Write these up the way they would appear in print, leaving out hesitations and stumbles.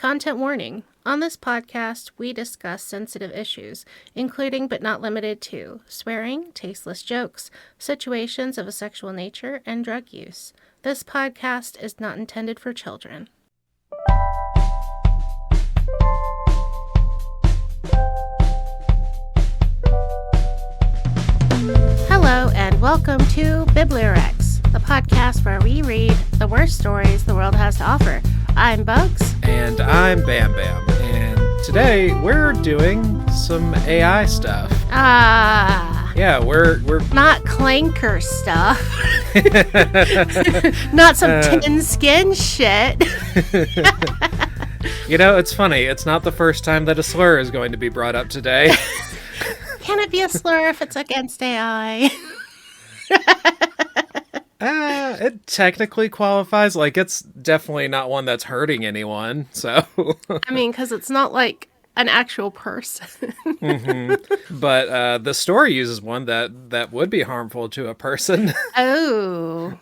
Content warning. On this podcast, we discuss sensitive issues, including but not limited to swearing, tasteless jokes, situations of a sexual nature, and drug use. This podcast is not intended for children. Hello, and welcome to BiblioWrecks, the podcast where we read the worst stories the world has to offer. I'm Bugs. And I'm Bam Bam. And today we're doing some AI stuff. Yeah, we're not clanker stuff. Not some tin skin shit. You know, it's funny. It's not the first time that a slur is going to be brought up today. Can it be a slur if it's against AI? It technically qualifies. Like, it's definitely not one that's hurting anyone, so... I mean, because it's not like an actual person. Mm-hmm. But the story uses one that would be harmful to a person. Oh.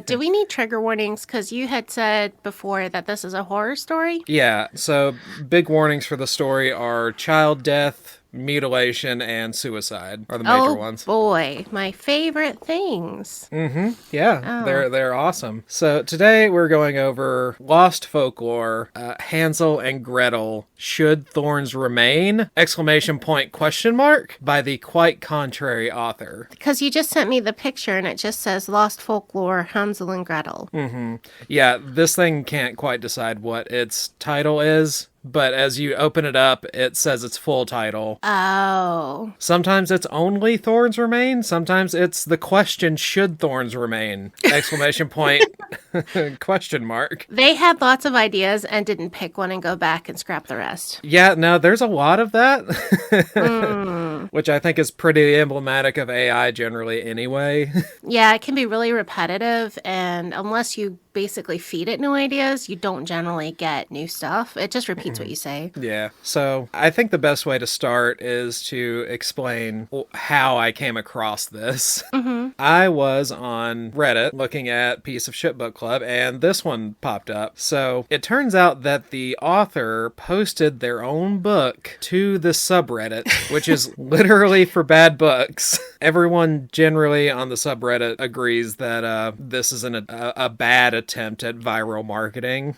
Do we need trigger warnings? Because you had said before that this is a horror story? Yeah, so big warnings for the story are child death, mutilation, and suicide are the major ones. Oh boy, my favorite things. Mm-hmm. Yeah, they're awesome. So today we're going over Lost Folklore, Hansel and Grethel, Should Thorns Remain? ! By the quite contrary author. Because you just sent me the picture and it just says Lost Folklore, Hansel and Gretel. Mm-hmm. Yeah, this thing can't quite decide what its title is. But as you open it up, it says its full title. Oh. Sometimes it's only Thorns Remain. Sometimes it's the question, Should Thorns Remain? ! They had lots of ideas and didn't pick one and go back and scrap the rest. Yeah, no, there's a lot of that. Which I think is pretty emblematic of AI generally anyway. Yeah, it can be really repetitive, and unless you basically feed it new ideas, you don't generally get new stuff. It just repeats what you say. Yeah. So I think the best way to start is to explain how I came across this. Mm-hmm. I was on Reddit looking at Piece of Shit Book Club, and this one popped up. So it turns out that the author posted their own book to the subreddit, which is literally for bad books. Everyone generally on the subreddit agrees that this is a bad attempt at viral marketing.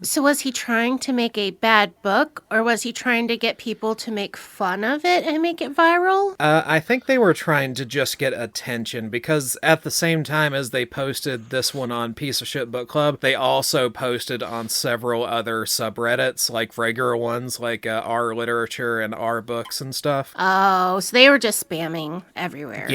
So was he trying to make a bad book, or was he trying to get people to make fun of it and make it viral? I think they were trying to just get attention, because at the same time as they posted this one on Piece of Shit Book Club, they also posted on several other subreddits, like regular ones like R Literature and R Books and stuff. Oh, so they were just spamming everywhere.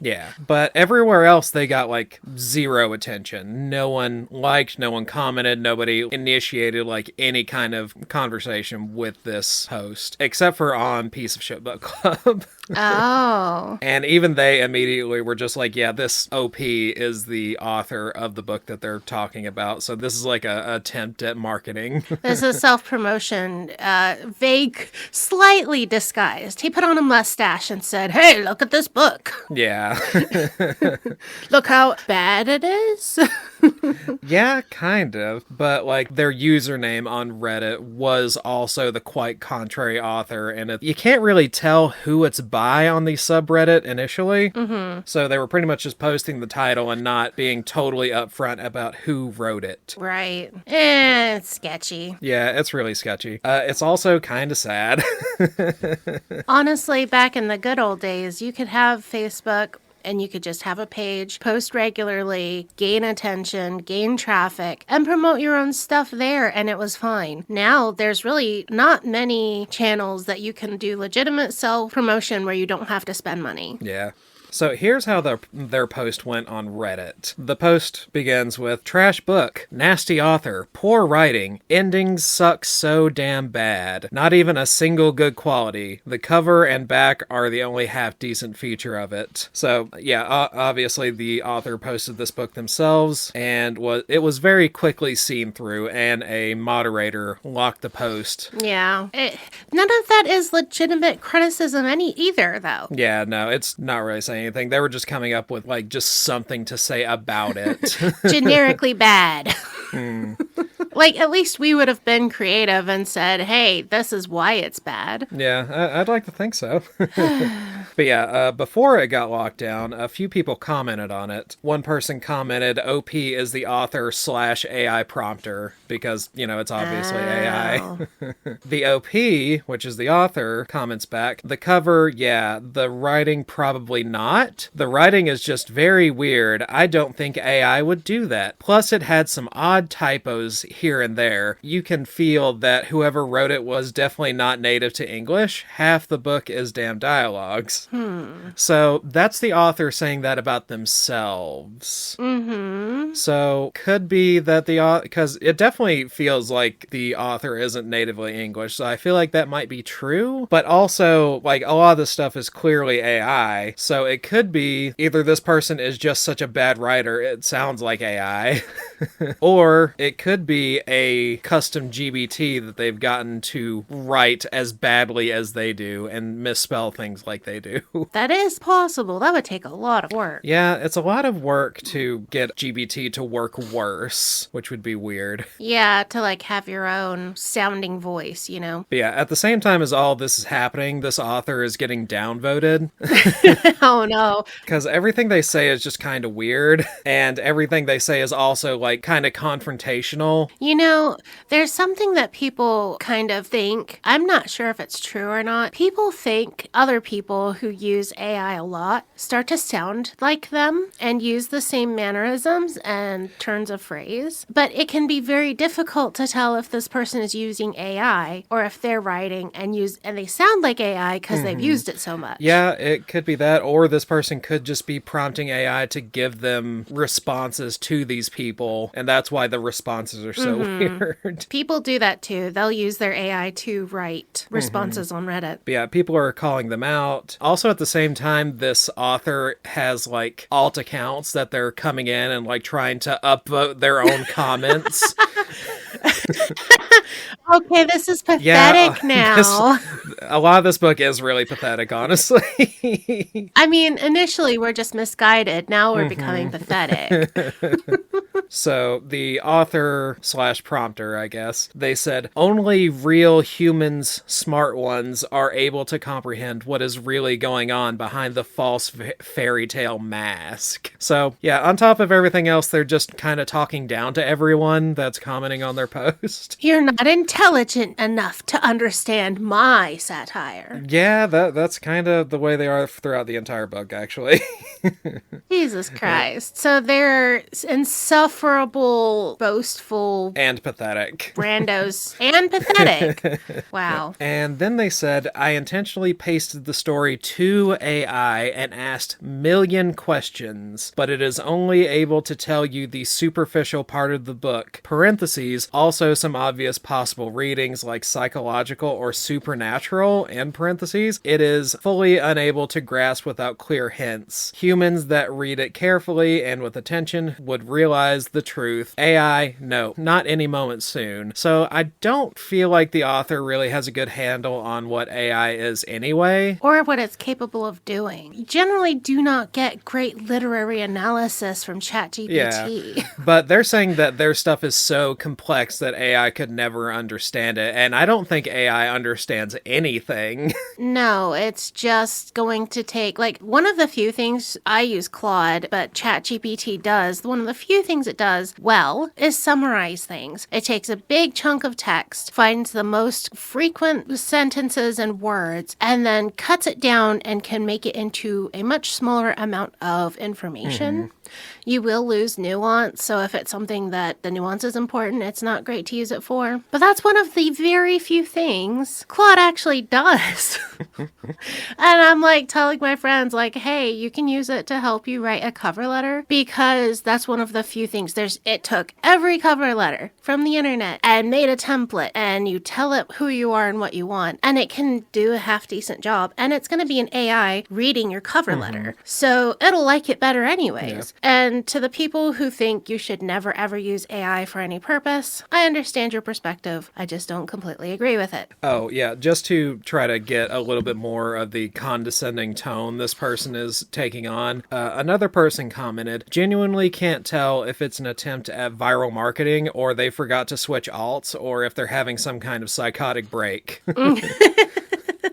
Yeah, but everywhere else they got like zero attention. No one liked, no one commented, nobody initiated like any kind of conversation with this host, except for on Piece of Shit Book Club. Oh. And even they immediately were just like, yeah, this OP is the author of the book that they're talking about. So this is like a attempt at marketing. This is self-promotion, vague, slightly disguised. He put on a mustache and said, hey, look at this book. Yeah. Look how bad it is. Yeah, kind of. But like their username on Reddit was also the quite contrary author. And you can't really tell who it's by on the subreddit initially. Mm-hmm. So they were pretty much just posting the title and not being totally upfront about who wrote it. Right. It's sketchy. Yeah, it's really sketchy. It's also kind of sad. Honestly, back in the good old days, you could have Facebook and you could just have a page, post regularly, gain attention, gain traffic, and promote your own stuff there, and it was fine. Now, there's really not many channels that you can do legitimate self-promotion where you don't have to spend money. Yeah. So here's how their post went on Reddit. The post begins with, trash book, nasty author, poor writing, endings suck so damn bad. Not even a single good quality. The cover and back are the only half-decent feature of it. So, yeah, obviously the author posted this book themselves, and it was very quickly seen through, and a moderator locked the post. Yeah. None of that is legitimate criticism either, though. Yeah, no, it's not really saying anything. They were just coming up with like just something to say about it. Generically bad. Like, at least we would have been creative and said, hey, this is why it's bad. Yeah, I'd like to think so. But yeah, before it got locked down, a few people commented on it. One person commented, OP is the author / AI prompter, because, it's obviously AI. The OP, which is the author, comments back, the cover, yeah, the writing probably not. The writing is just very weird. I don't think AI would do that. Plus, it had some odd typos here and there. You can feel that whoever wrote it was definitely not native to English. Half the book is damn dialogues. So that's the author saying that about themselves. So could be that because it definitely feels like the author isn't natively English, so I feel like that might be true, but also, like, a lot of this stuff is clearly AI, so it could be either this person is just such a bad writer, it sounds like AI, or it could be a custom GBT that they've gotten to write as badly as they do and misspell things like they do. That is possible. That would take a lot of work. Yeah, it's a lot of work to get GBT to work worse, which would be weird. Yeah, to like have your own sounding voice, But yeah, at the same time as all this is happening, this author is getting downvoted. Oh no. Because everything they say is just kind of weird, and everything they say is also like kind of confrontational. There's something that people kind of think, I'm not sure if it's true or not. People think other people who use AI a lot start to sound like them and use the same mannerisms and turns of phrase. But it can be very difficult to tell if this person is using AI or if they're writing and they sound like AI because they've used it so much. Yeah, it could be that, or this person could just be prompting AI to give them responses to these people, and that's why the responses are so weird. People do that too. They'll use their AI to write responses on Reddit. But yeah, people are calling them out. Also, at the same time, this author has like alt accounts that they're coming in and like trying to upvote their own comments. Okay, this is pathetic now. A lot of this book is really pathetic, honestly. I mean, initially we're just misguided. Now we're becoming pathetic. So the author / prompter, I guess, they said, only real humans, smart ones, are able to comprehend what is really going on behind the false fairy tale mask. So yeah, on top of everything else, they're just kind of talking down to everyone that's commenting on their post. You're not intelligent enough to understand my satire. Yeah, that's kind of the way they are throughout the entire book, actually. Jesus Christ. So they're insufferable, boastful, and pathetic. Brandos. And pathetic. Wow. And then they said, I intentionally pasted the story to AI and asked million questions, but it is only able to tell you the superficial part of the book. Parentheses, also some obvious possible readings like psychological or supernatural, in parentheses. It is fully unable to grasp without clear hints. Humans that read it carefully and with attention would realize the truth. AI, no, not any moment soon. So I don't feel like the author really has a good handle on what AI is anyway. Or what it's capable of doing. You generally do not get great literary analysis from ChatGPT. Yeah, but they're saying that their stuff is so complex that AI could never understand it, and I don't think AI understands anything. No, it's just going to take, like, one of the few things, I use Claude, but ChatGPT does, one of the few things it does well is summarize things. It takes a big chunk of text, finds the most frequent sentences and words, and then cuts it down and can make it into a much smaller amount of information. You will lose nuance, so if it's something that the nuance is important, it's not great to use it for. But that's one of the very few things Claude actually does. And I'm like telling my friends, like, hey, you can use it to help you write a cover letter, because that's one of the few things. It took every cover letter from the internet and made a template, and you tell it who you are and what you want, and it can do a half decent job, and it's going to be an AI reading your cover letter. So it'll like it better anyways. And to the people who think you should never ever use AI for any purpose, I understand your perspective. I just don't completely agree with it. Oh, yeah, just to try to get a little bit more of the condescending tone this person is taking on, another person commented, genuinely can't tell if it's an attempt at viral marketing or they forgot to switch alts or if they're having some kind of psychotic break.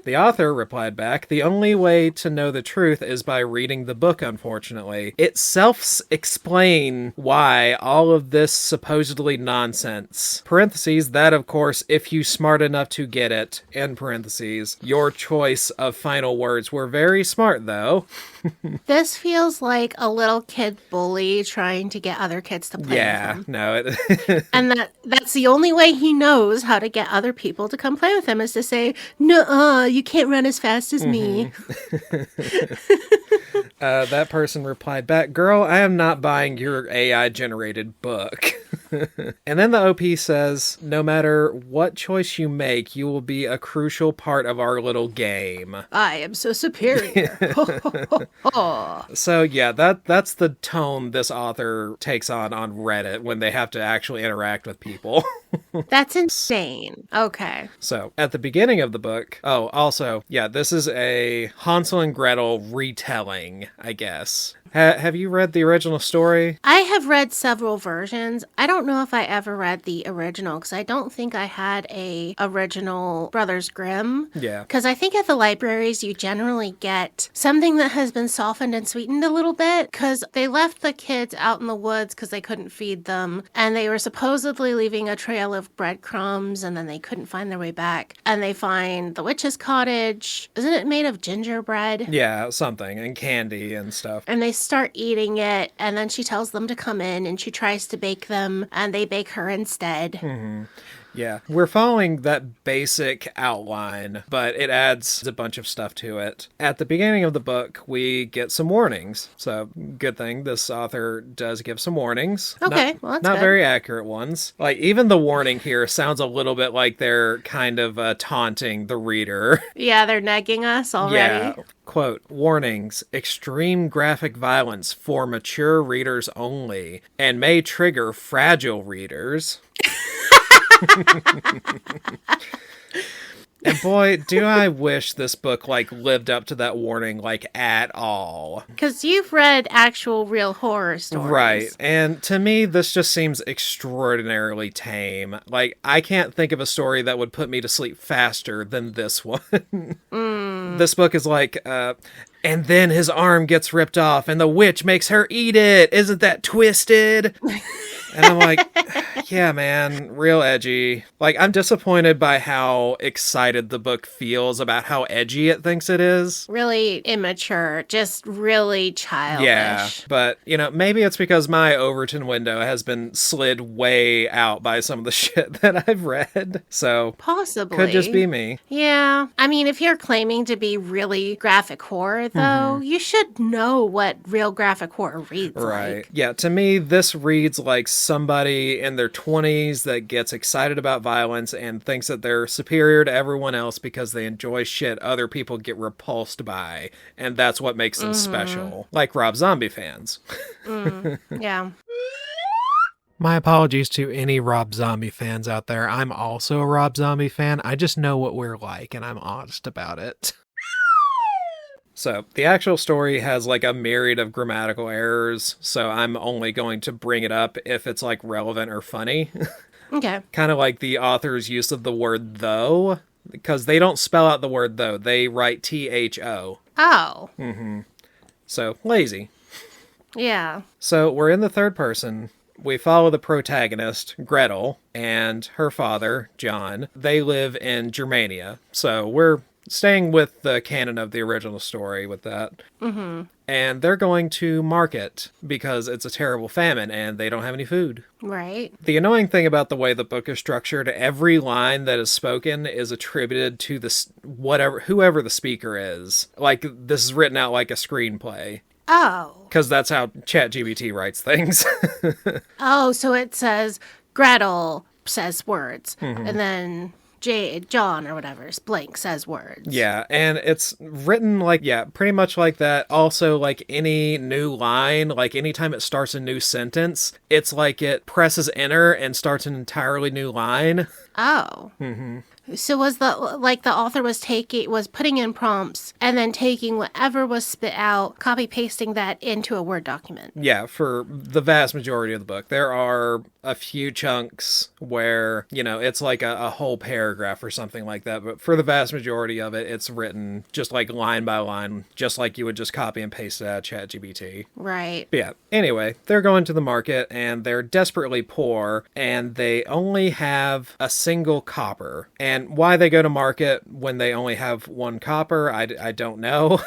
The author replied back, the only way to know the truth is by reading the book, unfortunately. It self-explain why all of this supposedly nonsense. Parentheses, that of course, if you smart enough to get it, end parentheses. Your choice of final words were very smart, though. This feels like a little kid bully trying to get other kids to play with him. No. And that's the only way he knows how to get other people to come play with him is to say, "Nuh-uh, you can't run as fast as me." That person replied back, girl, I am not buying your AI-generated book. And then the OP says, no matter what choice you make, you will be a crucial part of our little game. I am so superior. So yeah, that's the tone this author takes on Reddit when they have to actually interact with people. That's insane. Okay. So at the beginning of the book, also, yeah, this is a Hansel and Gretel retelling, I guess. Have you read the original story? I have read several versions. I don't know if I ever read the original because I don't think I had a original Brothers Grimm. Yeah. Because I think at the libraries you generally get something that has been softened and sweetened a little bit because they left the kids out in the woods because they couldn't feed them and they were supposedly leaving a trail of breadcrumbs and then they couldn't find their way back. And they find the witch's cottage. Isn't it made of gingerbread? Yeah, something. And candy and stuff. And they start eating it, and then she tells them to come in, and she tries to bake them, and they bake her instead. Mm-hmm. Yeah, we're following that basic outline, but it adds a bunch of stuff to it. At the beginning of the book, we get some warnings. So, good thing this author does give some warnings. Okay, well, that's not good. very accurate ones. Like, even the warning here sounds a little bit like they're kind of taunting the reader. Yeah, they're nagging us already. Yeah. Quote, warnings, extreme graphic violence for mature readers only, and may trigger fragile readers. And boy, do I wish this book, lived up to that warning, at all. Because you've read actual real horror stories. Right. And to me, this just seems extraordinarily tame. I can't think of a story that would put me to sleep faster than this one. This book is and then his arm gets ripped off and the witch makes her eat it. Isn't that twisted? And I'm like, yeah, man, real edgy. I'm disappointed by how excited the book feels about how edgy it thinks it is. Really immature, just really childish. Yeah, but, maybe it's because my Overton window has been slid way out by some of the shit that I've read. So, possibly. Could just be me. Yeah. I mean, if you're claiming to be really graphic horror, though, you should know what real graphic horror reads right. like. Yeah, to me, this reads like somebody in their 20s that gets excited about violence and thinks that they're superior to everyone else because they enjoy shit other people get repulsed by. And that's what makes them special. Like Rob Zombie fans. Yeah. My apologies to any Rob Zombie fans out there. I'm also a Rob Zombie fan. I just know what we're like, and I'm honest about it. So, the actual story has a myriad of grammatical errors, so I'm only going to bring it up if it's relevant or funny. Okay. Kind of like the author's use of the word though, because they don't spell out the word though, they write THO. Oh. So, lazy. Yeah. So, we're in the third person. We follow the protagonist, Grethel, and her father, John. They live in Germania, so we're staying with the canon of the original story with that. And they're going to market because it's a terrible famine and they don't have any food. Right. The annoying thing about the way the book is structured, every line that is spoken is attributed to whoever the speaker is. This is written out like a screenplay. Oh. Because that's how ChatGPT writes things. Oh, so it says Gretel says words. And then John or whatever, blank says words. Yeah, and it's written like, pretty much like that. Also, like any new line, like anytime it starts a new sentence, it's like it presses enter and starts an entirely new line. Oh. Mm-hmm. So was the author was putting in prompts and then taking whatever was spit out, copy pasting that into a Word document? Yeah, for the vast majority of the book. There are a few chunks where, it's like a whole paragraph or something like that. But for the vast majority of it, it's written just like line by line, just like you would just copy and paste it out of ChatGPT. Right. But yeah, anyway, they're going to the market and they're desperately poor and they only have a single copper. And why they go to market when they only have one copper, I don't know.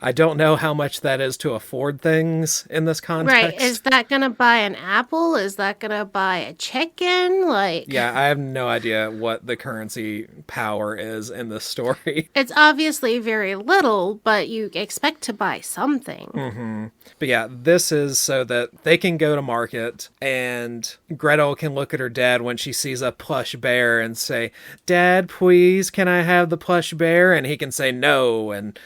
I don't know how much that is to afford things in this context. Right. Is that going to buy an apple? Is that going to buy a chicken? Yeah, I have no idea what the currency power is in this story. It's obviously very little, but you expect to buy something. Mm-hmm. But yeah, this is so that they can go to market and Gretel can look at her dad when she sees a plush bear and say, "Dad, please, can I have the plush bear?" And he can say no, and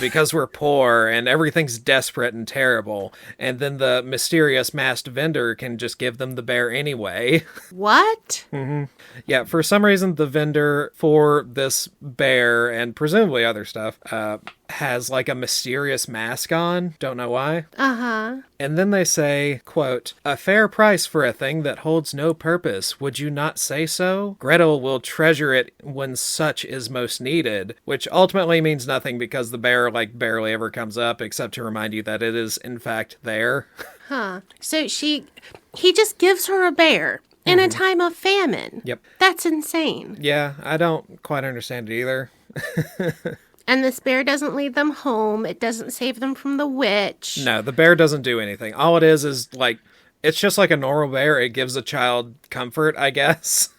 because we're poor and everything's desperate and terrible. And then the mysterious masked vendor can just give them the bear anyway. What? Mm-hmm. Yeah, for some reason, the vendor for this bear and presumably other stuff has like a mysterious mask on. Don't know why. Uh-huh. And then they say, quote, "A fair price for a thing that holds no purpose. Would you not say so? Gretel will treasure it when such is most needed," which ultimately means nothing because the bear like barely ever comes up except to remind you that it is in fact there. Huh. So he just gives her a bear in a time of famine. Yep. That's insane. Yeah, I don't quite understand it either. And this bear doesn't lead them home. It doesn't save them from the witch. No, the bear doesn't do anything. All it is like, it's just like a normal bear. It gives a child comfort, I guess.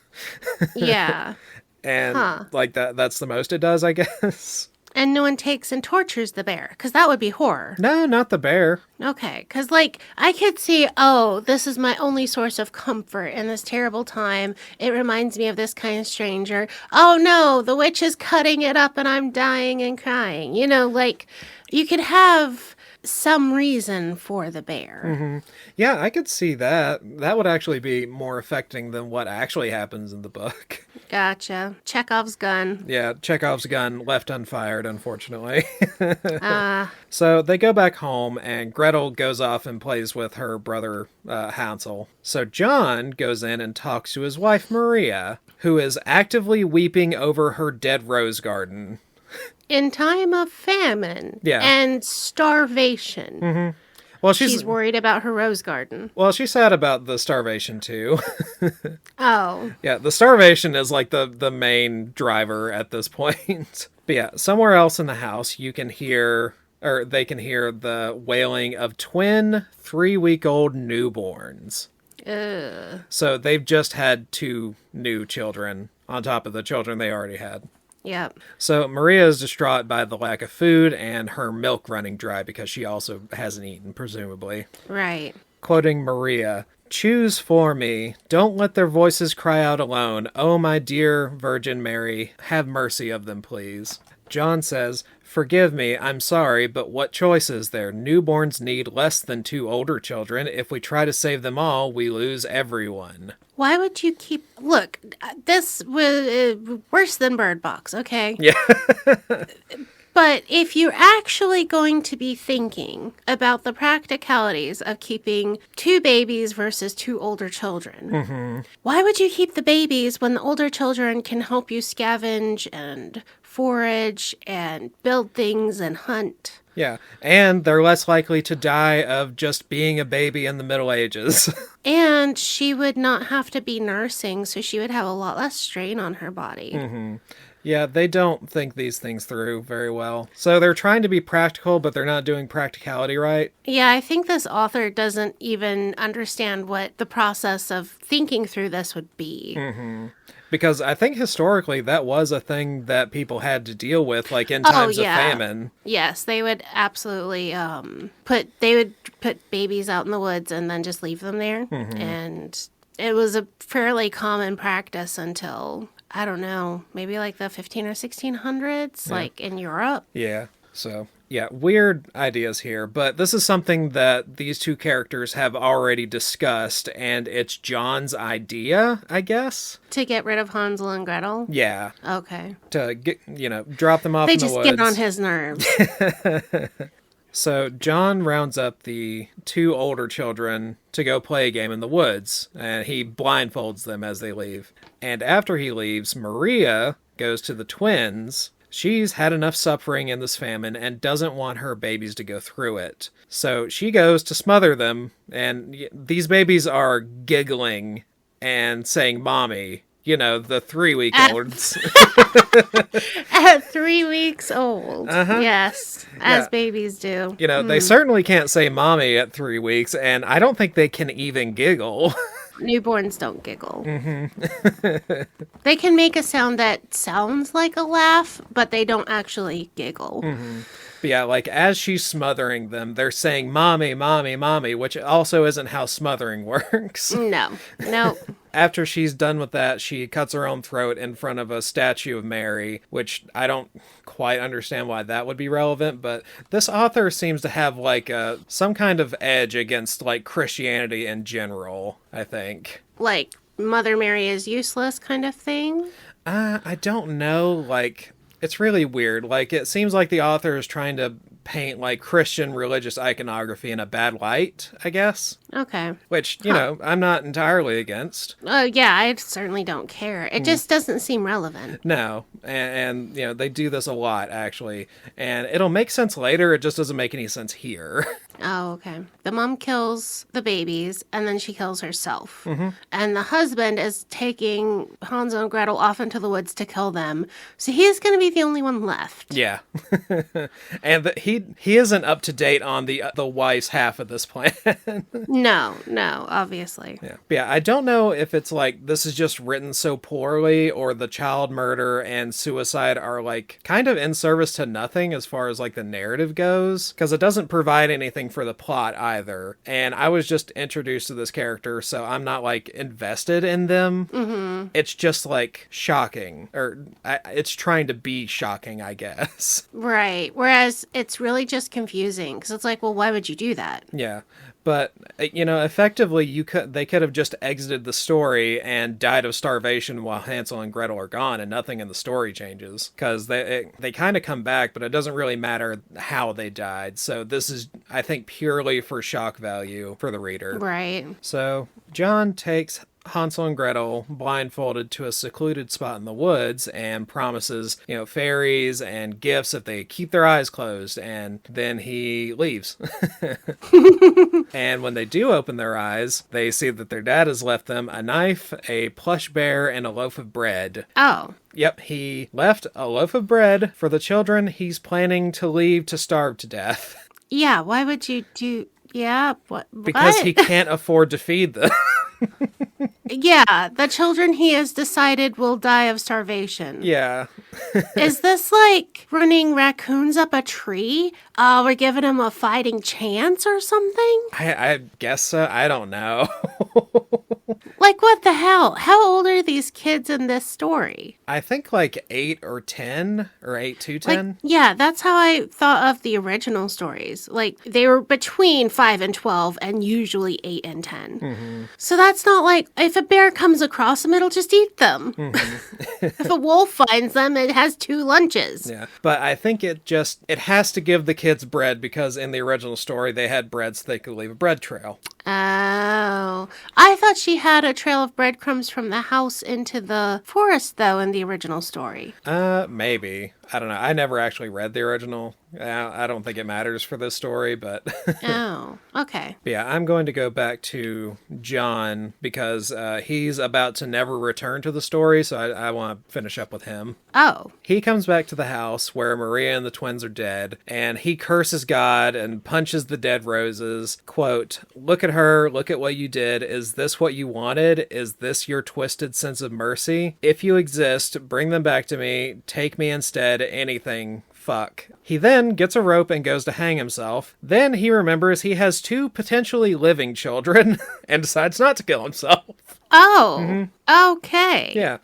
Yeah. And like that's the most it does, I guess. And no one takes and tortures the bear, because that would be horror. No, not the bear. Okay, because, I could see, this is my only source of comfort in this terrible time. It reminds me of this kind of stranger. Oh, no, the witch is cutting it up and I'm dying and crying. You could have some reason for the bear. Mm-hmm. Yeah, I could see that. That would actually be more affecting than what actually happens in the book. Gotcha. Chekhov's gun. Yeah, Chekhov's gun left unfired, unfortunately. So they go back home, and Gretel goes off and plays with her brother, Hansel. So John goes in and talks to his wife, Maria, who is actively weeping over her dead rose garden. In time of famine and starvation. Mm-hmm. Well, she's worried about her rose garden. Well, she's sad about the starvation, too. Oh. Yeah, the starvation is like the main driver at this point. But yeah, somewhere else in the house, they can hear the wailing of twin 3-week-old newborns. Ugh. So they've just had 2 new children on top of the children they already had. Yep. So Maria is distraught by the lack of food and her milk running dry because she also hasn't eaten, presumably. Right. Quoting Maria, "Choose for me. Don't let their voices cry out alone. Oh, my dear Virgin Mary, have mercy of them, please." John says, "Forgive me, I'm sorry, but what choice is there? Newborns need less than 2 older children. If we try to save them all, we lose everyone." Why would you keep... Look, this was worse than Bird Box, okay? Yeah. But if you're actually going to be thinking about the practicalities of keeping 2 babies versus 2 older children, why would you keep the babies when the older children can help you scavenge and forage and build things and hunt? Yeah, and they're less likely to die of just being a baby in the Middle Ages. And she would not have to be nursing, so she would have a lot less strain on her body. Mm-hmm. Yeah, they don't think these things through very well. So they're trying to be practical, but they're not doing practicality right. Yeah, I think this author doesn't even understand what the process of thinking through this would be. Mm-hmm. Because I think historically that was a thing that people had to deal with, like in times of famine. Yes, they would absolutely put babies out in the woods and then just leave them there. Mm-hmm. And it was a fairly common practice until I don't know, maybe like the 15 or 1600s, like in Europe. Yeah. So, yeah, weird ideas here, but this is something that these two characters have already discussed, and it's John's idea, I guess. To get rid of Hansel and Gretel? Yeah. Okay. To get, drop them off in the woods. They just get on his nerves. So John rounds up the two older children to go play a game in the woods, and he blindfolds them as they leave. And after he leaves, Maria goes to the twins. She's had enough suffering in this famine and doesn't want her babies to go through it. So she goes to smother them, and these babies are giggling and saying, "Mommy." The 3-week-olds. At 3 weeks old. Yes, as babies do. They certainly can't say mommy at 3 weeks, and I don't think they can even giggle. Newborns don't giggle. They can make a sound that sounds like a laugh, but they don't actually giggle. But yeah, like as she's smothering them, they're saying mommy, mommy, mommy, which also isn't how smothering works. No. After she's done with that, she cuts her own throat in front of a statue of Mary, which I don't quite understand why that would be relevant, but this author seems to have like some kind of edge against like Christianity in general, I think. Like Mother Mary is useless kind of thing? I don't know, like it's really weird. Like it seems like the author is trying to paint like Christian religious iconography in a bad light, I guess. Okay. Which, I'm not entirely against. Yeah, I certainly don't care. It just doesn't seem relevant. No. And they do this a lot, actually. And it'll make sense later. It just doesn't make any sense here. Oh, okay. The mom kills the babies, and then she kills herself. And the husband is taking Hansel and Gretel off into the woods to kill them. So he's going to be the only one left. Yeah. And he isn't up to date on the wife's half of this plan. No, obviously. Yeah. But yeah, I don't know if it's like this is just written so poorly or the child murder and suicide are like kind of in service to nothing as far as like the narrative goes, because it doesn't provide anything for the plot either. And I was just introduced to this character, so I'm not like invested in them. It's just like shocking, or it's trying to be shocking, I guess. Right. Whereas it's really just confusing because it's like, well, why would you do that? Yeah. But, effectively, they could have just exited the story and died of starvation while Hansel and Gretel are gone, and nothing in the story changes. Because they kind of come back, but it doesn't really matter how they died. So this is, I think, purely for shock value for the reader. Right. So John takes Hansel and Gretel blindfolded to a secluded spot in the woods and promises, fairies and gifts if they keep their eyes closed, and then he leaves. And when they do open their eyes, they see that their dad has left them a knife, a plush bear, and a loaf of bread. Oh. Yep, he left a loaf of bread for the children he's planning to leave to starve to death. Yeah, why would you do... Yeah, what? Because he can't afford to feed them. Yeah, the children he has decided will die of starvation. Yeah. Is this like running raccoons up a tree? We're giving them a fighting chance or something? I guess so. I don't know. Like, what the hell? How old are these kids in this story? I think like 8 or 10, or 8 to 10. Like, yeah, that's how I thought of the original stories. Like, they were between 5 and 12 and usually 8 and 10. So that's not like, if a bear comes across them, it'll just eat them. If a wolf finds them, it has 2 lunches. Yeah, but I think it has to give the kids bread, because in the original story, they had bread so they could leave a bread trail. Oh, I thought she had a trail of breadcrumbs from the house into the forest, though, in the original story. Maybe. I don't know. I never actually read the original. I don't think it matters for this story, but... Oh, okay. But yeah, I'm going to go back to John because he's about to never return to the story, so I want to finish up with him. Oh. He comes back to the house where Maria and the twins are dead, and he curses God and punches the dead roses. Quote, "Look at her, look at what you did. Is this what you wanted? Is this your twisted sense of mercy? If you exist, bring them back to me. Take me instead. Anything. Fuck." He then gets a rope and goes to hang himself. Then he remembers he has 2 potentially living children and decides not to kill himself. Oh, okay. Yeah.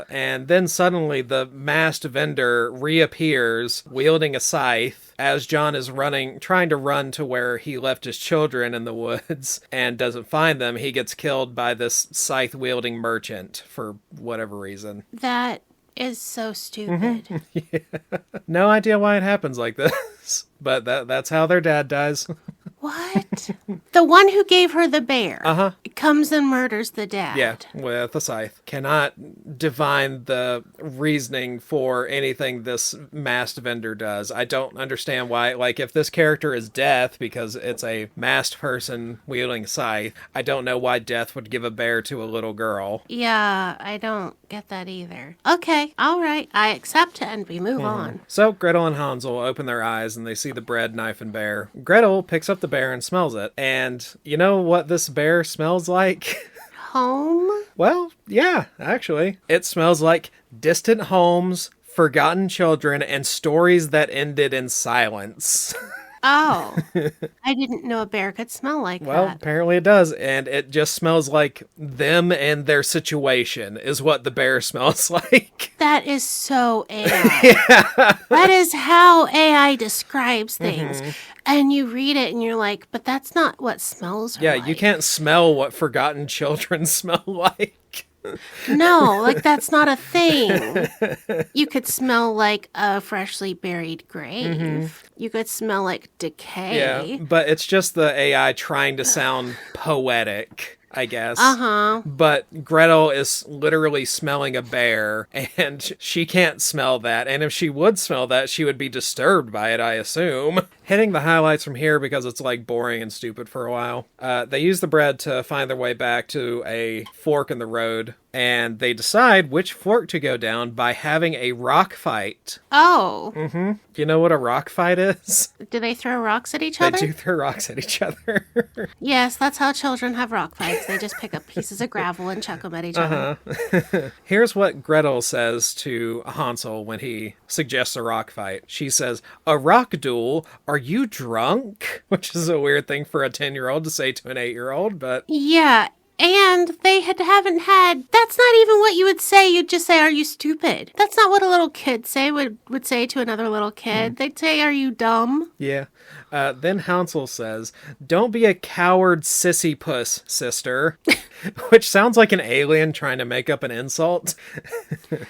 And then suddenly the masked vendor reappears wielding a scythe as John is trying to run to where he left his children in the woods and doesn't find them. He gets killed by this scythe wielding merchant for whatever reason. That is so stupid. No idea why it happens like this, but that's how their dad dies. What? The one who gave her the bear Uh-huh. comes and murders the dad. Yeah, with a scythe. Cannot divine the reasoning for anything this masked vendor does. I don't understand why, like, if this character is Death, because it's a masked person wielding a scythe, I don't know why Death would give a bear to a little girl. Yeah, I don't get that either. Okay, all right. I accept it and we move on. So Gretel and Hansel open their eyes and they see the bread, knife, and bear. Gretel picks up the bear and smells it. And you know what this bear smells like? Home? Well, yeah, actually. It smells like distant homes, forgotten children, and stories that ended in silence. Oh, I didn't know a bear could smell like Well, that. apparently it does, and it just smells like them and their situation is what the bear smells like. That is so AI. That is how AI describes things. And you read it and you're like, but that's not what smells Yeah, like. you can't smell what forgotten children smell like. No, like that's not a thing. You could smell like a freshly buried grave. You could smell like decay. Yeah, but it's just the AI trying to sound poetic, I guess. Uh-huh. But Gretel is literally smelling a bear, and she can't smell that. And if she would smell that, she would be disturbed by it, I assume. Hitting the highlights from here because it's like boring and stupid for a while. They use the bread to find their way back to a fork in the road, and they decide which fork to go down by having a rock fight. Oh. Do you know what a rock fight is? Do they throw rocks at each They other? do throw rocks at each other. Yes, that's how children have rock fights. They just pick up pieces of gravel and chuck them at each other. Here's what Gretel says to Hansel when he suggests a rock fight. She says, "A rock duel? Are you drunk?" Which is a weird thing for a 10-year-old to say to an 8-year-old, but Yeah, and they haven't had... That's not even what you would say. You'd just say, are you stupid? That's not what a little kid would say to another little kid. They'd say, are you dumb? yeah. Then Hansel says, "Don't be a coward sissy puss, sister." Which sounds like an alien trying to make up an insult.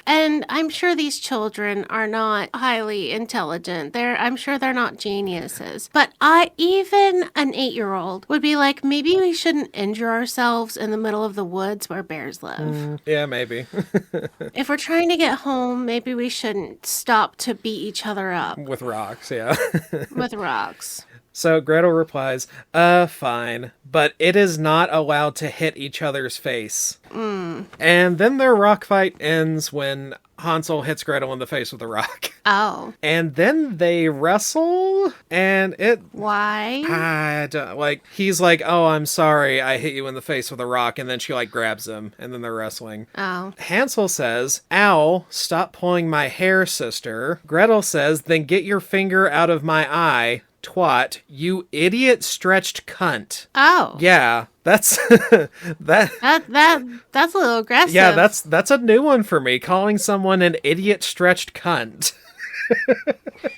And I'm sure these children are not highly intelligent. I'm sure they're not geniuses. But even an 8-year-old would be like, maybe we shouldn't injure ourselves in the middle of the woods where bears live. Yeah, maybe. If we're trying to get home, maybe we shouldn't stop to beat each other up With rocks, yeah. with rocks. So Gretel replies, fine, but it is not allowed to hit each other's face." And then their rock fight ends when Hansel hits Gretel in the face with a rock. Oh. And then they wrestle, and Why? I don't, like, he's like, "Oh, I'm sorry, I hit you in the face with a rock," and then she, like, grabs him, and then they're wrestling. Oh. Hansel says, "Ow, stop pulling my hair, sister." Gretel says, "Then get your finger out of my eye, twat, you idiot stretched cunt." Oh. Yeah, that's that. That's a little aggressive. Yeah, that's a new one for me. Calling someone an idiot stretched cunt.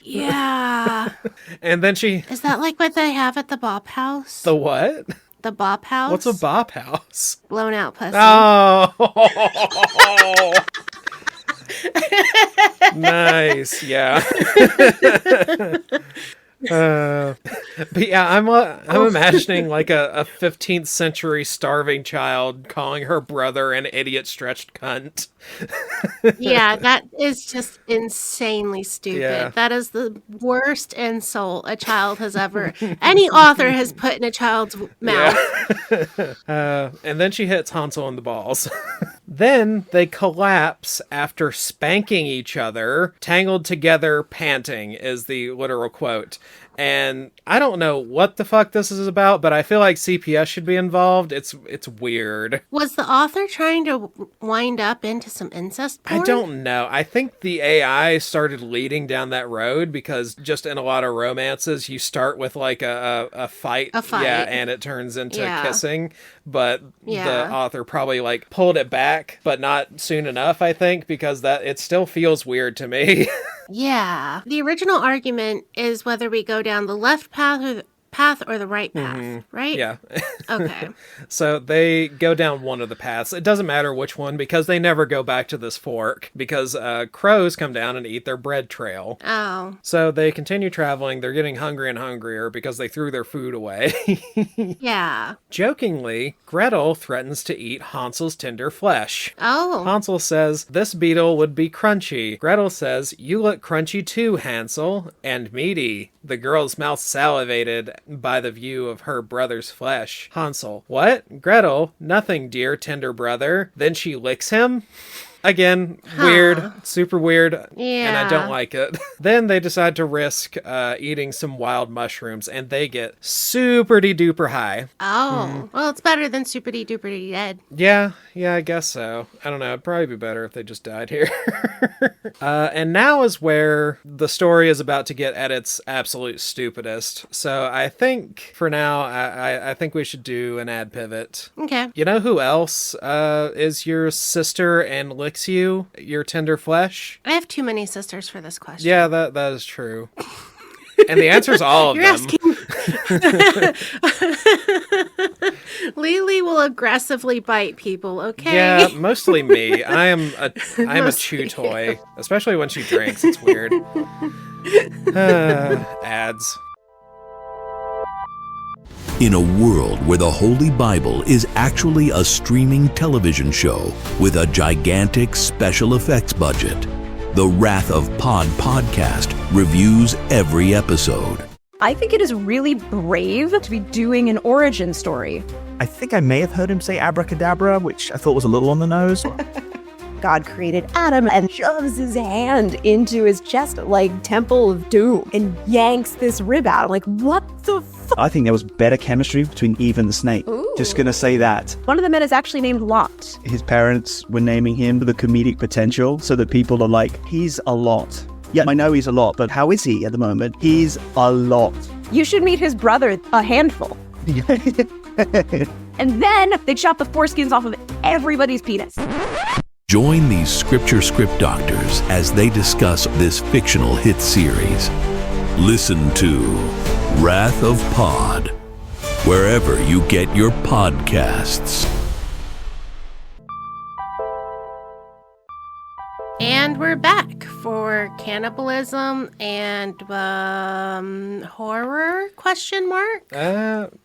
Yeah. And then she, Is that like what they have at the Bop House? the what? The Bop House? What's a bop house? Blown out pussy. Oh. Nice. Yeah. But yeah, I'm imagining like a 15th century starving child calling her brother an idiot stretched cunt. Yeah, that is just insanely stupid. Yeah. That is the worst insult a child has ever, any author has put in a child's mouth. And then she hits Hansel in the balls. Then they collapse after spanking each other, tangled together, panting is the literal quote. And I don't know what the fuck this is about, but I feel like CPS should be involved. It's weird. Was the author trying to wind up into some incest porn? I don't know. I think the AI started leading down that road because just in a lot of romances, you start with like a fight. A fight. Yeah, and it turns into Yeah. kissing. But Yeah. the author probably like pulled it back, but not soon enough, I think, because that it still feels weird to me. Yeah. The original argument is whether we go down the left path or the right path, right? Yeah. Okay. So they go down one of the paths. It doesn't matter which one because they never go back to this fork because crows come down and eat their bread trail. Oh. So they continue traveling. They're getting hungry and hungrier because they threw their food away. Yeah. Jokingly, Grethel threatens to eat Hansel's tender flesh. Oh. Hansel says, this beetle would be crunchy. Grethel says, you look crunchy too, Hansel, and meaty. The girl's mouth salivated by the view of her brother's flesh. Hansel, what? Grethel, nothing, dear tender brother. Then she licks him? Again, weird, super weird, and I don't like it. Then they decide to risk eating some wild mushrooms, and they get super-de-duper high. Oh. Well, it's better than super-de-duper dead. Yeah, I guess so. I don't know, it'd probably be better if they just died here. And now is where the story is about to get at its absolute stupidest. So I think, for now, I think we should do an ad pivot. Okay. You know who else is your sister and licks you, your tender flesh? I have too many sisters for this question. Yeah, that is true. And the answer's all of You're them. asking. Lily will aggressively bite people, okay? Yeah, mostly me. I'm a chew toy, especially when she drinks. It's weird. Ads. In a world where the Holy Bible is actually a streaming television show with a gigantic special effects budget, the Wrath of Pod podcast reviews every episode. I think it is really brave to be doing an origin story. I think I may have heard him say abracadabra, which I thought was a little on the nose. God created Adam and shoves his hand into his chest like Temple of Doom and yanks this rib out. I'm like, what the fuck? I think there was better chemistry between Eve and the snake. Ooh. Just gonna say that. One of the men is actually named Lot. His parents were naming him for the comedic potential, so that people are like, he's a lot. Yeah, I know he's a lot, but how is he at the moment? He's a lot. You should meet his brother, a handful. And then they chop the foreskins off of everybody's penis. Join these scripture script doctors as they discuss this fictional hit series. Listen to Wrath of Pod, wherever you get your podcasts. And we're back for cannibalism and horror, question mark?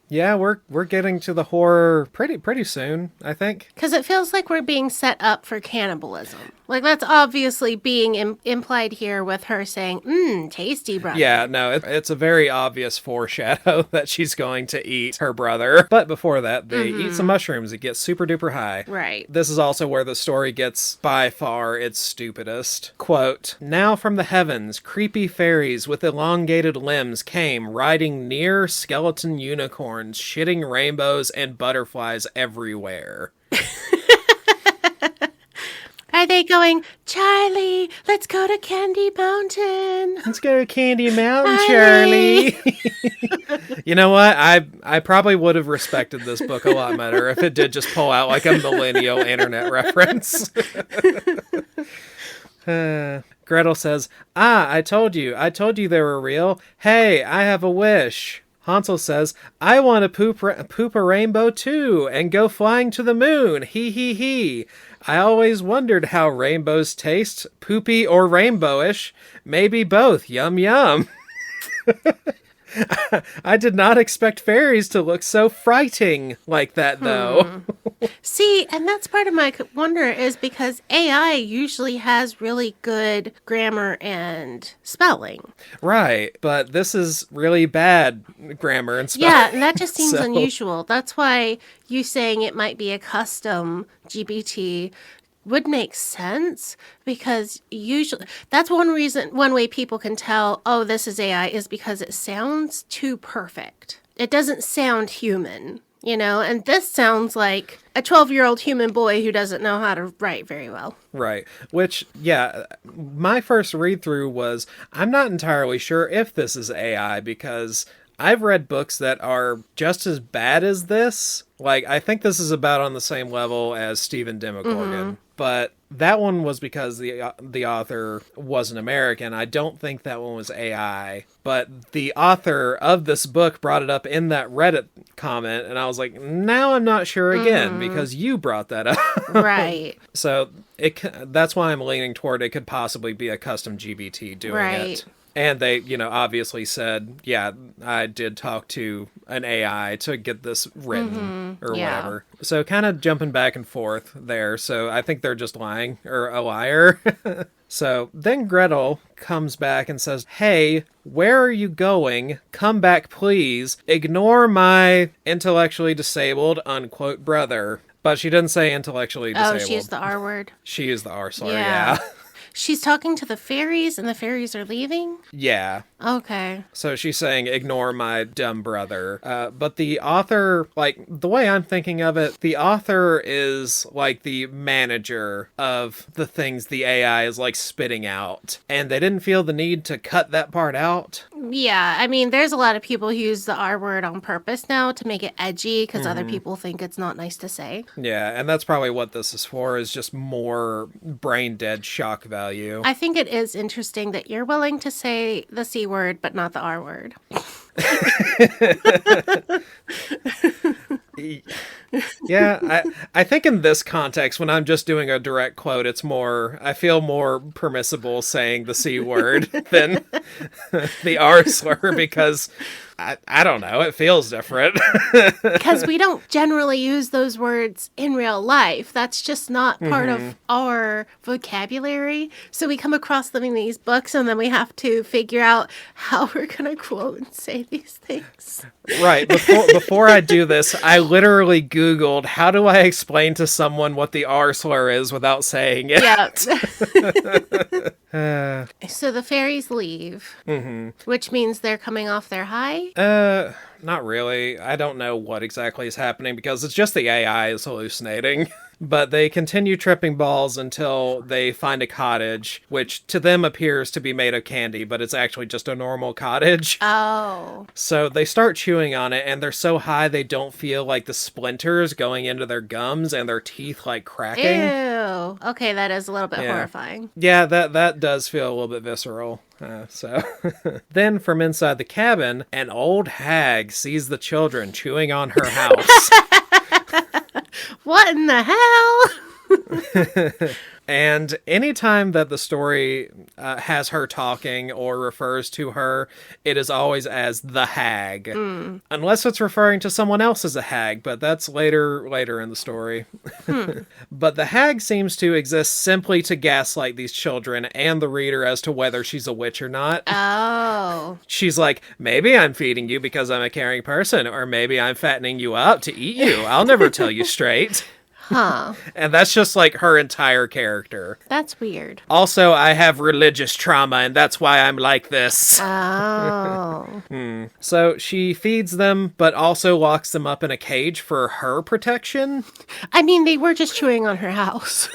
Yeah, we're getting to the horror pretty soon, I think. Because it feels like we're being set up for cannibalism. Like, that's obviously being implied here with her saying, tasty, brother. Yeah, no, it's a very obvious foreshadow that she's going to eat her brother. But before that, they eat some mushrooms. It gets super duper high. Right. This is also where the story gets by far its stupidest. Quote, now from the heavens, creepy fairies with elongated limbs came riding near skeleton unicorns, shitting rainbows and butterflies everywhere. Are they going, Charlie, let's go to Candy Mountain? Let's go to Candy Mountain, Charlie. You know what? I probably would have respected this book a lot better if it did just pull out like a millennial internet reference. Gretel says, I told you they were real. Hey, I have a wish. Hansel says, I want to poop a rainbow too and go flying to the moon. Hee hee hee. I always wondered how rainbows taste, poopy or rainbowish. Maybe both. Yum yum. I did not expect fairies to look so frighting like that, though. See, and that's part of my wonder is because AI usually has really good grammar and spelling. Right, but this is really bad grammar and spelling. Yeah, and that just seems So- unusual. That's why you saying it might be a custom GPT would make sense, because usually that's one way people can tell, oh, this is AI, is because it sounds too perfect. It doesn't sound human, and this sounds like a 12-year-old human boy who doesn't know how to write very well. Right. Which, yeah, my first read through was, I'm not entirely sure if this is AI, because I've read books that are just as bad as this. Like, I think this is about on the same level as Stephen Demogorgon. But that one was because the author wasn't American. I don't think that one was AI. But the author of this book brought it up in that Reddit comment, and I was like, now I'm not sure again, because you brought that up. Right. So that's why I'm leaning toward it could possibly be a custom GBT doing it. And they, obviously said, yeah, I did talk to an AI to get this written or whatever. So kind of jumping back and forth there. So I think they're just lying, or a liar. So then Grethel comes back and says, hey, where are you going? Come back, please. Ignore my intellectually disabled, unquote, brother. But she didn't say intellectually disabled. Oh, she used the R word. She used the R slur, yeah. She's talking to the fairies, and the fairies are leaving? Yeah. Okay. So she's saying, ignore my dumb brother. But the author, like, the way I'm thinking of it, the author is, like, the manager of the things the AI is, like, spitting out. And they didn't feel the need to cut that part out. Yeah, I mean, there's a lot of people who use the R word on purpose now to make it edgy, because other people think it's not nice to say. Yeah, and that's probably what this is for, is just more brain-dead shock value. I think it is interesting that you're willing to say the C word, but not the R word. Yeah, I think in this context, when I'm just doing a direct quote, I feel more permissible saying the C word than the R slur, because I don't know, it feels different. Because we don't generally use those words in real life. That's just not part of our vocabulary. So we come across them in these books, and then we have to figure out how we're going to quote and say these things. Right. Before I do this, I literally Googled, how do I explain to someone what the R slur is without saying it? Yeah. So the fairies leave, which means they're coming off their high? Not really. I don't know what exactly is happening, because it's just the AI is hallucinating. But they continue tripping balls until they find a cottage, which to them appears to be made of candy, but it's actually just a normal cottage. Oh. So they start chewing on it, and they're so high they don't feel like the splinters going into their gums and their teeth like cracking. Ew. Okay, that is a little bit horrifying. Yeah, that does feel a little bit visceral. Then from inside the cabin, an old hag sees the children chewing on her house. What in the hell? And anytime that the story has her talking or refers to her, it is always as the hag. Unless it's referring to someone else as a hag, but that's later in the story. But the hag seems to exist simply to gaslight these children and the reader as to whether she's a witch or not. Oh. She's like, maybe I'm feeding you because I'm a caring person, or maybe I'm fattening you up to eat you. I'll never tell you straight. Huh. And that's just like her entire character. That's weird. Also, I have religious trauma, and that's why I'm like this. Oh. So she feeds them, but also locks them up in a cage for her protection. I mean, they were just chewing on her house.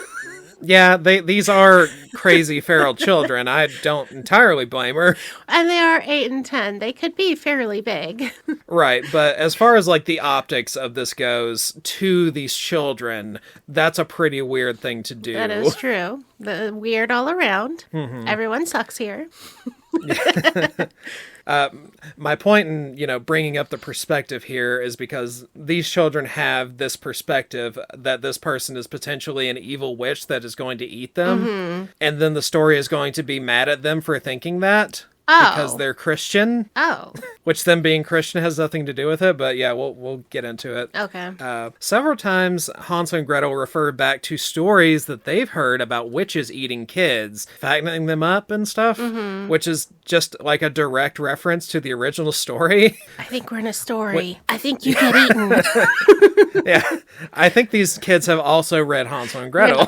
Yeah, these are crazy feral children. I don't entirely blame her. And they are 8 and 10. They could be fairly big. Right, but as far as like the optics of this goes to these children, that's a pretty weird thing to do. That is true. The weird all around. Everyone sucks here. My point in, bringing up the perspective here is because these children have this perspective that this person is potentially an evil witch that is going to eat them. And then the story is going to be mad at them for thinking that. because Oh. they're Christian, Oh. which them being Christian has nothing to do with it, but yeah, we'll get into it. Okay. Several times, Hansel and Gretel refer back to stories that they've heard about witches eating kids, fattening them up and stuff, which is just like a direct reference to the original story. I think we're in a story. I think you get eaten. Yeah, I think these kids have also read Hansel and Gretel.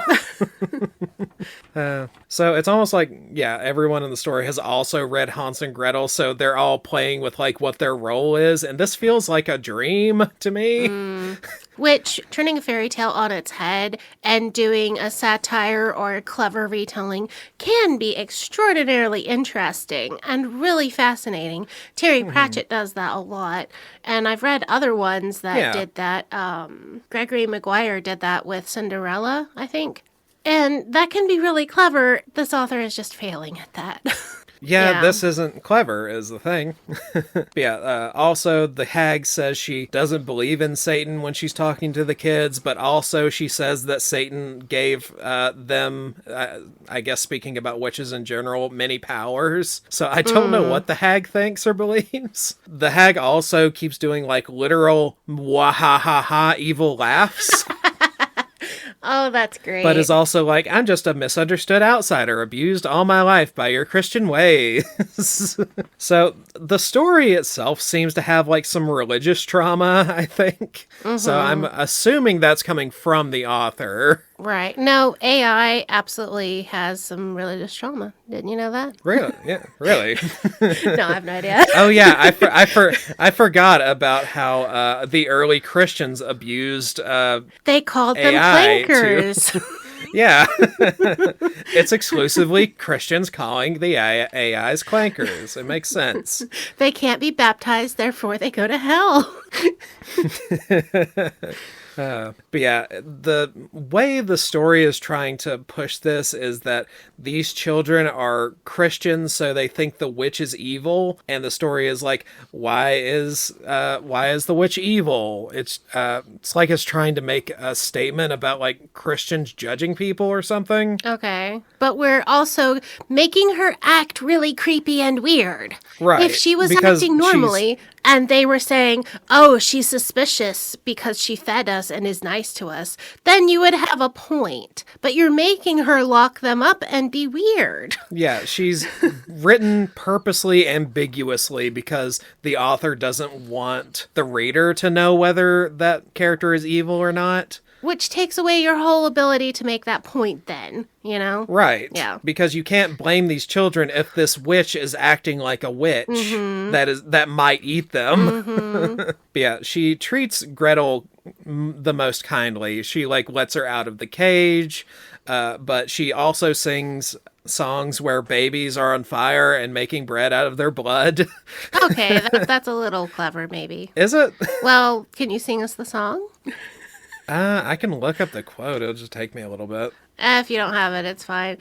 So it's almost like, yeah, everyone in the story has also read Hansel and Gretel, so they're all playing with like what their role is, and this feels like a dream to me. Which, turning a fairy tale on its head and doing a satire or a clever retelling can be extraordinarily interesting and really fascinating. Terry Pratchett does that a lot, and I've read other ones that did that. Gregory Maguire did that with Cinderella, I think. And that can be really clever. This author is just failing at that. Yeah, this isn't clever, is the thing. But yeah, also the hag says she doesn't believe in Satan when she's talking to the kids, but also she says that Satan gave them, I guess speaking about witches in general, many powers. So I don't know what the hag thinks or believes. The hag also keeps doing like literal wah-ha-ha-ha evil laughs. Oh, that's great. But is also like, I'm just a misunderstood outsider, abused all my life by your Christian ways. So the story itself seems to have like some religious trauma, I think. So I'm assuming that's coming from the author. Right. No, AI absolutely has some religious trauma. Didn't you know that? Really? Yeah, really. No, I have no idea. Oh yeah, I forgot about how the early Christians abused They called them AI clankers. Yeah. It's exclusively Christians calling the AIs clankers. It makes sense. They can't be baptized, therefore they go to hell. But yeah, the way the story is trying to push this is that these children are Christians, so they think the witch is evil, and the story is like, why is the witch evil? It's like it's trying to make a statement about like Christians judging people or something. Okay. But we're also making her act really creepy and weird. Right. If she was because acting normally and they were saying, oh, she's suspicious because she fed us and is nice to us, then you would have a point. But you're making her lock them up and be weird. Yeah, she's written purposely ambiguously because the author doesn't want the reader to know whether that character is evil or not. Which takes away your whole ability to make that point then, you know? Right. Yeah. Because you can't blame these children if this witch is acting like a witch that might eat them. But yeah, she treats Gretel the most kindly. She like lets her out of the cage, but she also sings songs where babies are on fire and making bread out of their blood. Okay, that's a little clever, maybe. Is it? Well, can you sing us the song? I can look up the quote. It'll just take me a little bit. If you don't have it, it's fine.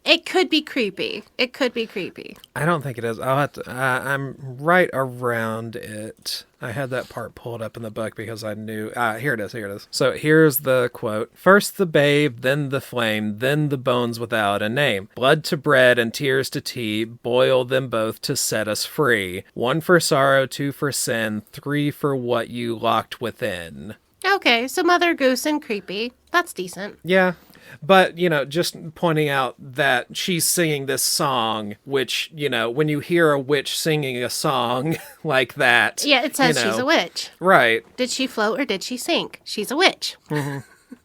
It could be creepy. It could be creepy. I don't think it is. I'll have to. I'm right around it. I had that part pulled up in the book because I knew. Here it is. Here it is. So here's the quote: "First the babe, then the flame, then the bones without a name. Blood to bread and tears to tea. Boil them both to set us free. One for sorrow, two for sin, three for what you locked within." Okay, so Mother Goose and creepy. That's decent. Yeah. But, just pointing out that she's singing this song, which, when you hear a witch singing a song like that. Yeah, it says she's a witch. Right. Did she float or did she sink? She's a witch.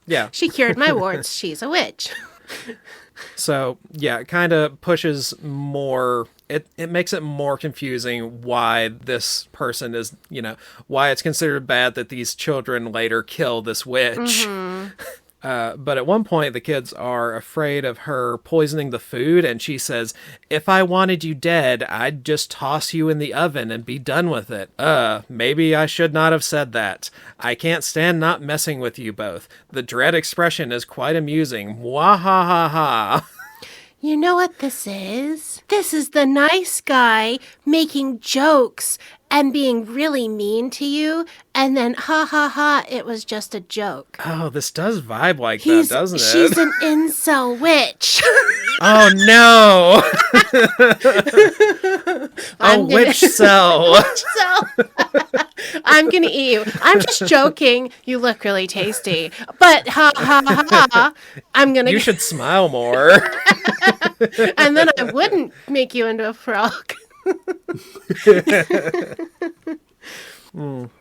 Yeah. She cured my warts. She's a witch. So, yeah, it kind of pushes more. It makes it more confusing why this person is, why it's considered bad that these children later kill this witch. But at one point, the kids are afraid of her poisoning the food, and she says, "If I wanted you dead, I'd just toss you in the oven and be done with it. Maybe I should not have said that. I can't stand not messing with you both. The dread expression is quite amusing. Wah ha ha ha." You know what this is? This is the nice guy making jokes and being really mean to you, and then ha ha ha, it was just a joke. Oh, this does vibe like that, doesn't it? She's an incel witch. Oh no! Witch cell. So I'm gonna eat you. I'm just joking. You look really tasty, but ha ha ha. I'm gonna. You should smile more. And then I wouldn't make you into a frog.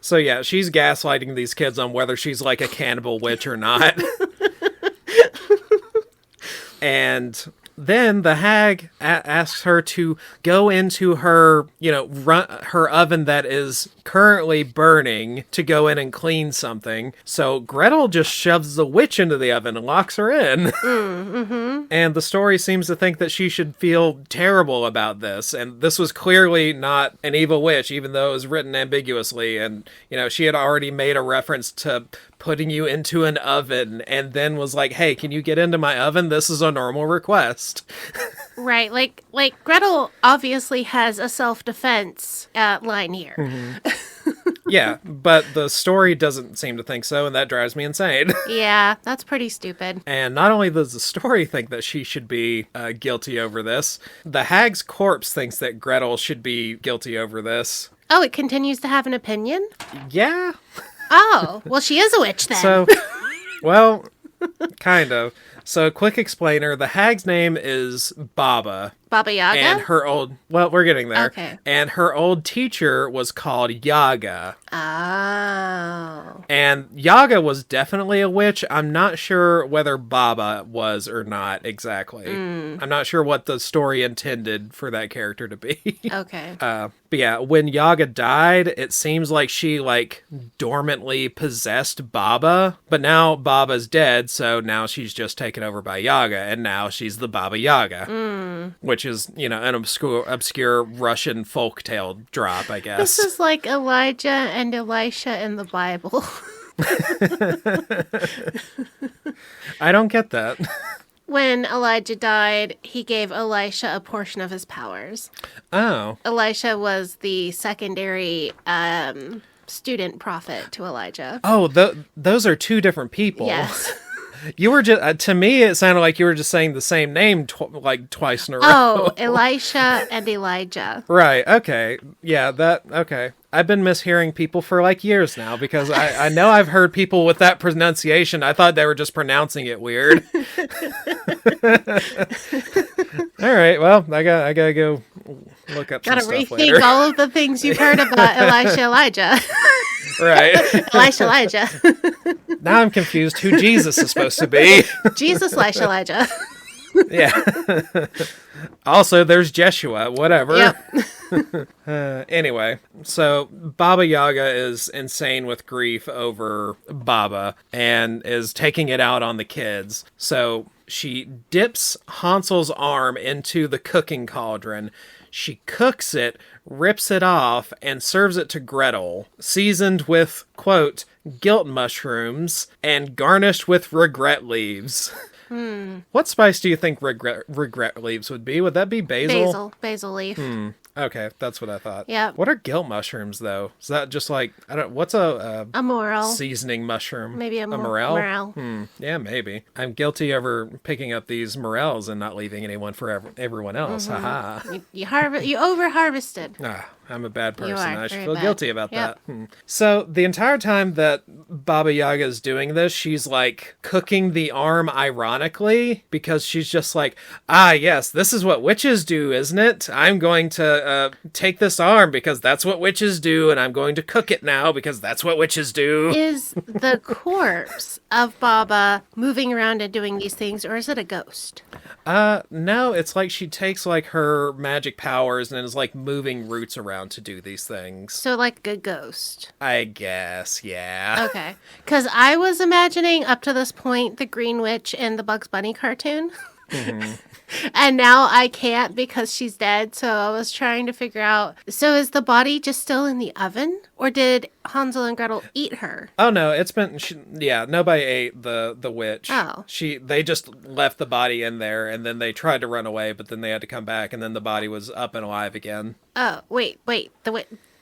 So yeah, she's gaslighting these kids on whether she's like a cannibal witch or not. And then the hag asks her to go into her, her oven that is currently burning to go in and clean something. So Grethel just shoves the witch into the oven and locks her in. And the story seems to think that she should feel terrible about this. And this was clearly not an evil witch, even though it was written ambiguously. And, she had already made a reference to putting you into an oven and then was like, hey, can you get into my oven? This is a normal request. Right. Like Grethel obviously has a self-defense line here. Yeah, but the story doesn't seem to think so, and that drives me insane. Yeah, that's pretty stupid. And not only does the story think that she should be guilty over this, the hag's corpse thinks that Grethel should be guilty over this. Oh, it continues to have an opinion? Yeah. Oh, well, she is a witch then. So, well, kind of. So, quick explainer, the hag's name is Baba. Baba Yaga? And we're getting there. Okay. And her old teacher was called Yaga. Oh. And Yaga was definitely a witch. I'm not sure whether Baba was or not exactly. I'm not sure what the story intended for that character to be. Okay. But yeah, when Yaga died, it seems like she dormantly possessed Baba. But now Baba's dead, so now she's just taken over by Yaga, and now she's the Baba Yaga. Which is, an obscure Russian folktale drop, I guess. This is like Elijah and Elisha in the Bible. I don't get that. When Elijah died, he gave Elisha a portion of his powers. Oh. Elisha was the secondary student prophet to Elijah. Oh, those are two different people. Yes. You were just, to me, it sounded like you were just saying the same name twice in a row. Oh, Elisha and Elijah. Right, okay. Yeah, okay. I've been mishearing people for years now because I know I've heard people with that pronunciation. I thought they were just pronouncing it weird. All right, well, I gotta go look up some stuff later. Gotta rethink all of the things you've heard about Elijah. Right. Elijah. Now I'm confused who Jesus is supposed to be. Jesus Elijah. Yeah. Also, there's Jeshua, whatever. Yep. Anyway, so Baba Yaga is insane with grief over Baba and is taking it out on the kids. So she dips Hansel's arm into the cooking cauldron. She cooks it, rips it off, and serves it to Grethel, seasoned with, quote, guilt mushrooms and garnished with regret leaves. What spice do you think regret leaves would be? Would that be basil? Basil leaf. Okay, that's what I thought. Yeah. What are guilt mushrooms, though? Is that just what's a morel seasoning mushroom? Maybe a morel? morel. Yeah, maybe. I'm guilty over picking up these morels and not leaving anyone for everyone else. Haha. You over harvested. I'm a bad person. I should very feel bad. guilty about Yep. that. So the entire time that Baba Yaga is doing this, she's cooking the arm ironically because she's just yes, this is what witches do, isn't it? I'm going to take this arm because that's what witches do, and I'm going to cook it now because that's what witches do. Is the corpse of Baba moving around and doing these things, or is it a ghost? No, it's she takes her magic powers and is moving roots around to do these things. So like a ghost. I guess, yeah. Okay. Because I was imagining up to this point the Green Witch in the Bugs Bunny cartoon. And now I can't because she's dead. So I was trying to figure out. So is the body just still in the oven? Or did Hansel and Gretel eat her? Oh no, it's been nobody ate the witch. Oh. They just left the body in there, and then they tried to run away, but then they had to come back, and then the body was up and alive again. Oh, wait.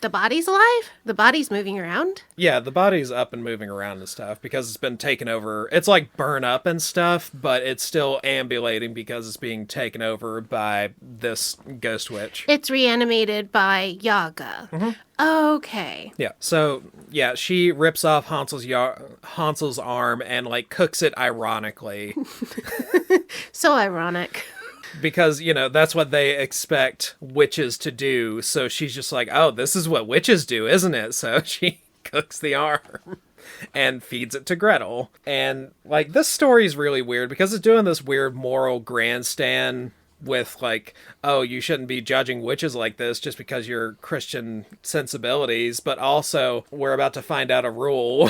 The body's alive? The body's moving around? Yeah, the body's up and moving around and stuff because it's been taken over. It's like burn up and stuff, but it's still ambulating because it's being taken over by this ghost witch. It's reanimated by Yaga. Okay. Yeah. So, yeah, she rips off Hansel's arm and like cooks it ironically. So ironic. Because, that's what they expect witches to do. So she's just like, oh, this is what witches do, isn't it? So she cooks the arm and feeds it to Gretel. And, like, this story is really weird because it's doing this weird moral grandstand with, like, oh, you shouldn't be judging witches like this just because you're Christian sensibilities. But also, we're about to find out a rule.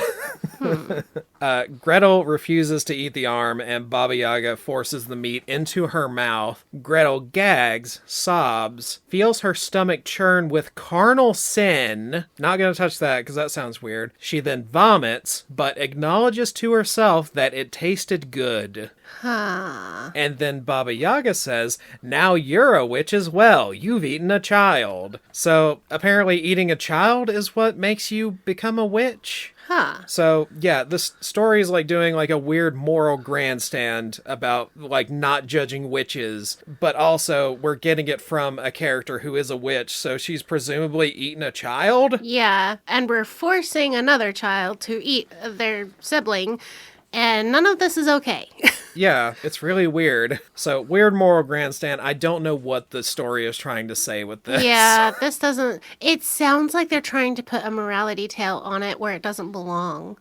Gretel refuses to eat the arm, and Baba Yaga forces the meat into her mouth. Gretel gags, sobs, feels her stomach churn with carnal sin. Not gonna touch that, because that sounds weird. She then vomits, but acknowledges to herself that it tasted good. And then Baba Yaga says, now you're a witch as well. You've eaten a child. So, apparently eating a child is what makes you become a witch. So, yeah, this story is like doing like a weird moral grandstand about like not judging witches, but also we're getting it from a character who is a witch, so she's presumably eaten a child? Yeah, and we're forcing another child to eat their sibling, and none of this is okay. Yeah, it's really weird. So, weird moral grandstand. I don't know what the story is trying to say with this. Yeah, this doesn't... It sounds like they're trying to put a morality tale on it where it doesn't belong.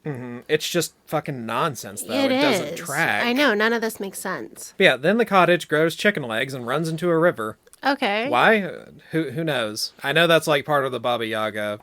It's just fucking nonsense, though. It doesn't track. I know, none of this makes sense. But yeah, then the cottage grows chicken legs and runs into a river. Okay. Why? Who knows? I know that's like part of the Baba Yaga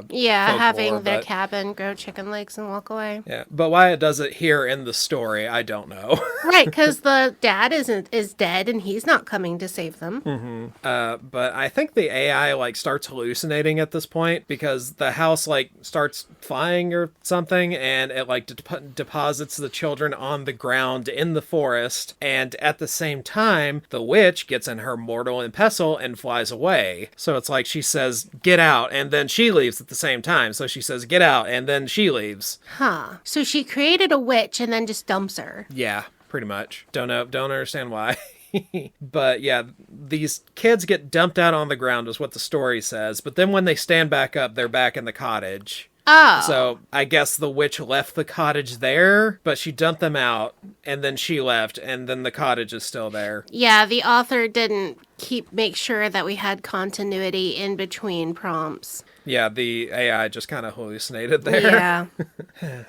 yeah, folklore, having their cabin grow chicken legs and walk away. Yeah, but why it does it here in the story, I don't know. Right, because the dad is dead and he's not coming to save them. But I think the AI like starts hallucinating at this point because the house like starts flying or something, and it like deposits the children on the ground in the forest, and at the same time, the witch gets in her mortal pestle and flies away. So it's like she says, get out, and then she leaves at the same time. So she says, get out, and then she leaves. So she created a witch and then just dumps her. Yeah, pretty much. Don't understand why. But yeah, these kids get dumped out on the ground is what the story says. But then when they stand back up, they're back in the cottage. Oh. So I guess the witch left the cottage there, but she dumped them out, and then she left, and then the cottage is still there. Yeah, the author didn't make sure that we had continuity in between prompts. Yeah, the AI just kind of hallucinated there. Yeah.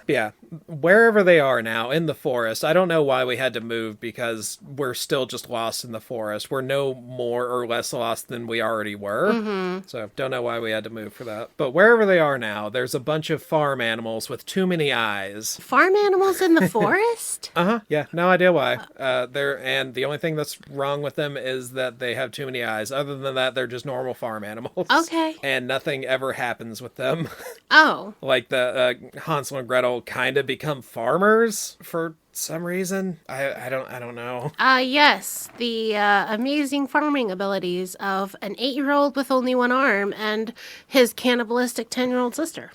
Yeah, wherever they are now, in the forest, I don't know why we had to move because we're still just lost in the forest. We're no more or less lost than we already were. So don't know why we had to move for that. But wherever they are now, there's a bunch of farm animals with too many eyes. Farm animals in the forest? Yeah, no idea why. And the only thing that's wrong with them is that they have too many eyes. Other than that, they're just normal farm animals. Okay. And nothing ever happens with them. Oh. Like the Hansel and Gretel kind of become farmers for some reason. I don't know. Yes, the amazing farming abilities of an 8-year-old with only one arm and his cannibalistic 10-year-old sister.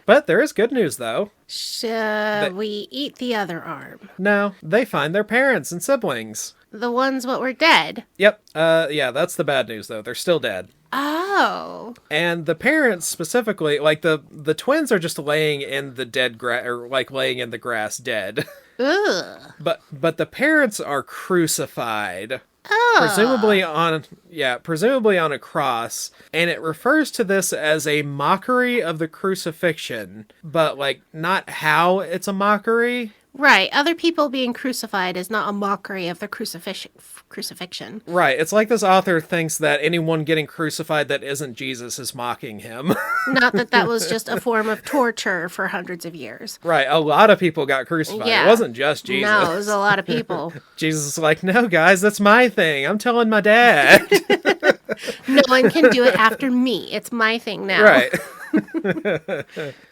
But there is good news, though. Should we eat the other arm? No, they find their parents and siblings. The ones what were dead? Yep. Yeah, that's the bad news, though. They're still dead. Oh. And the parents specifically, like the twins are just laying in the dead grass, or like laying in the grass dead. Ugh. But the parents are crucified. Oh. Presumably on a cross, and it refers to this as a mockery of the crucifixion, but like not how it's a mockery. Right. Other people being crucified is not a mockery of the crucifixion. Right. It's like this author thinks that anyone getting crucified that isn't Jesus is mocking him. Not that that was just a form of torture for hundreds of years. Right. A lot of people got crucified. Yeah. It wasn't just Jesus. No, it was a lot of people. Jesus is like, no, guys, that's my thing. I'm telling my dad. No one can do it after me. It's my thing now. Right.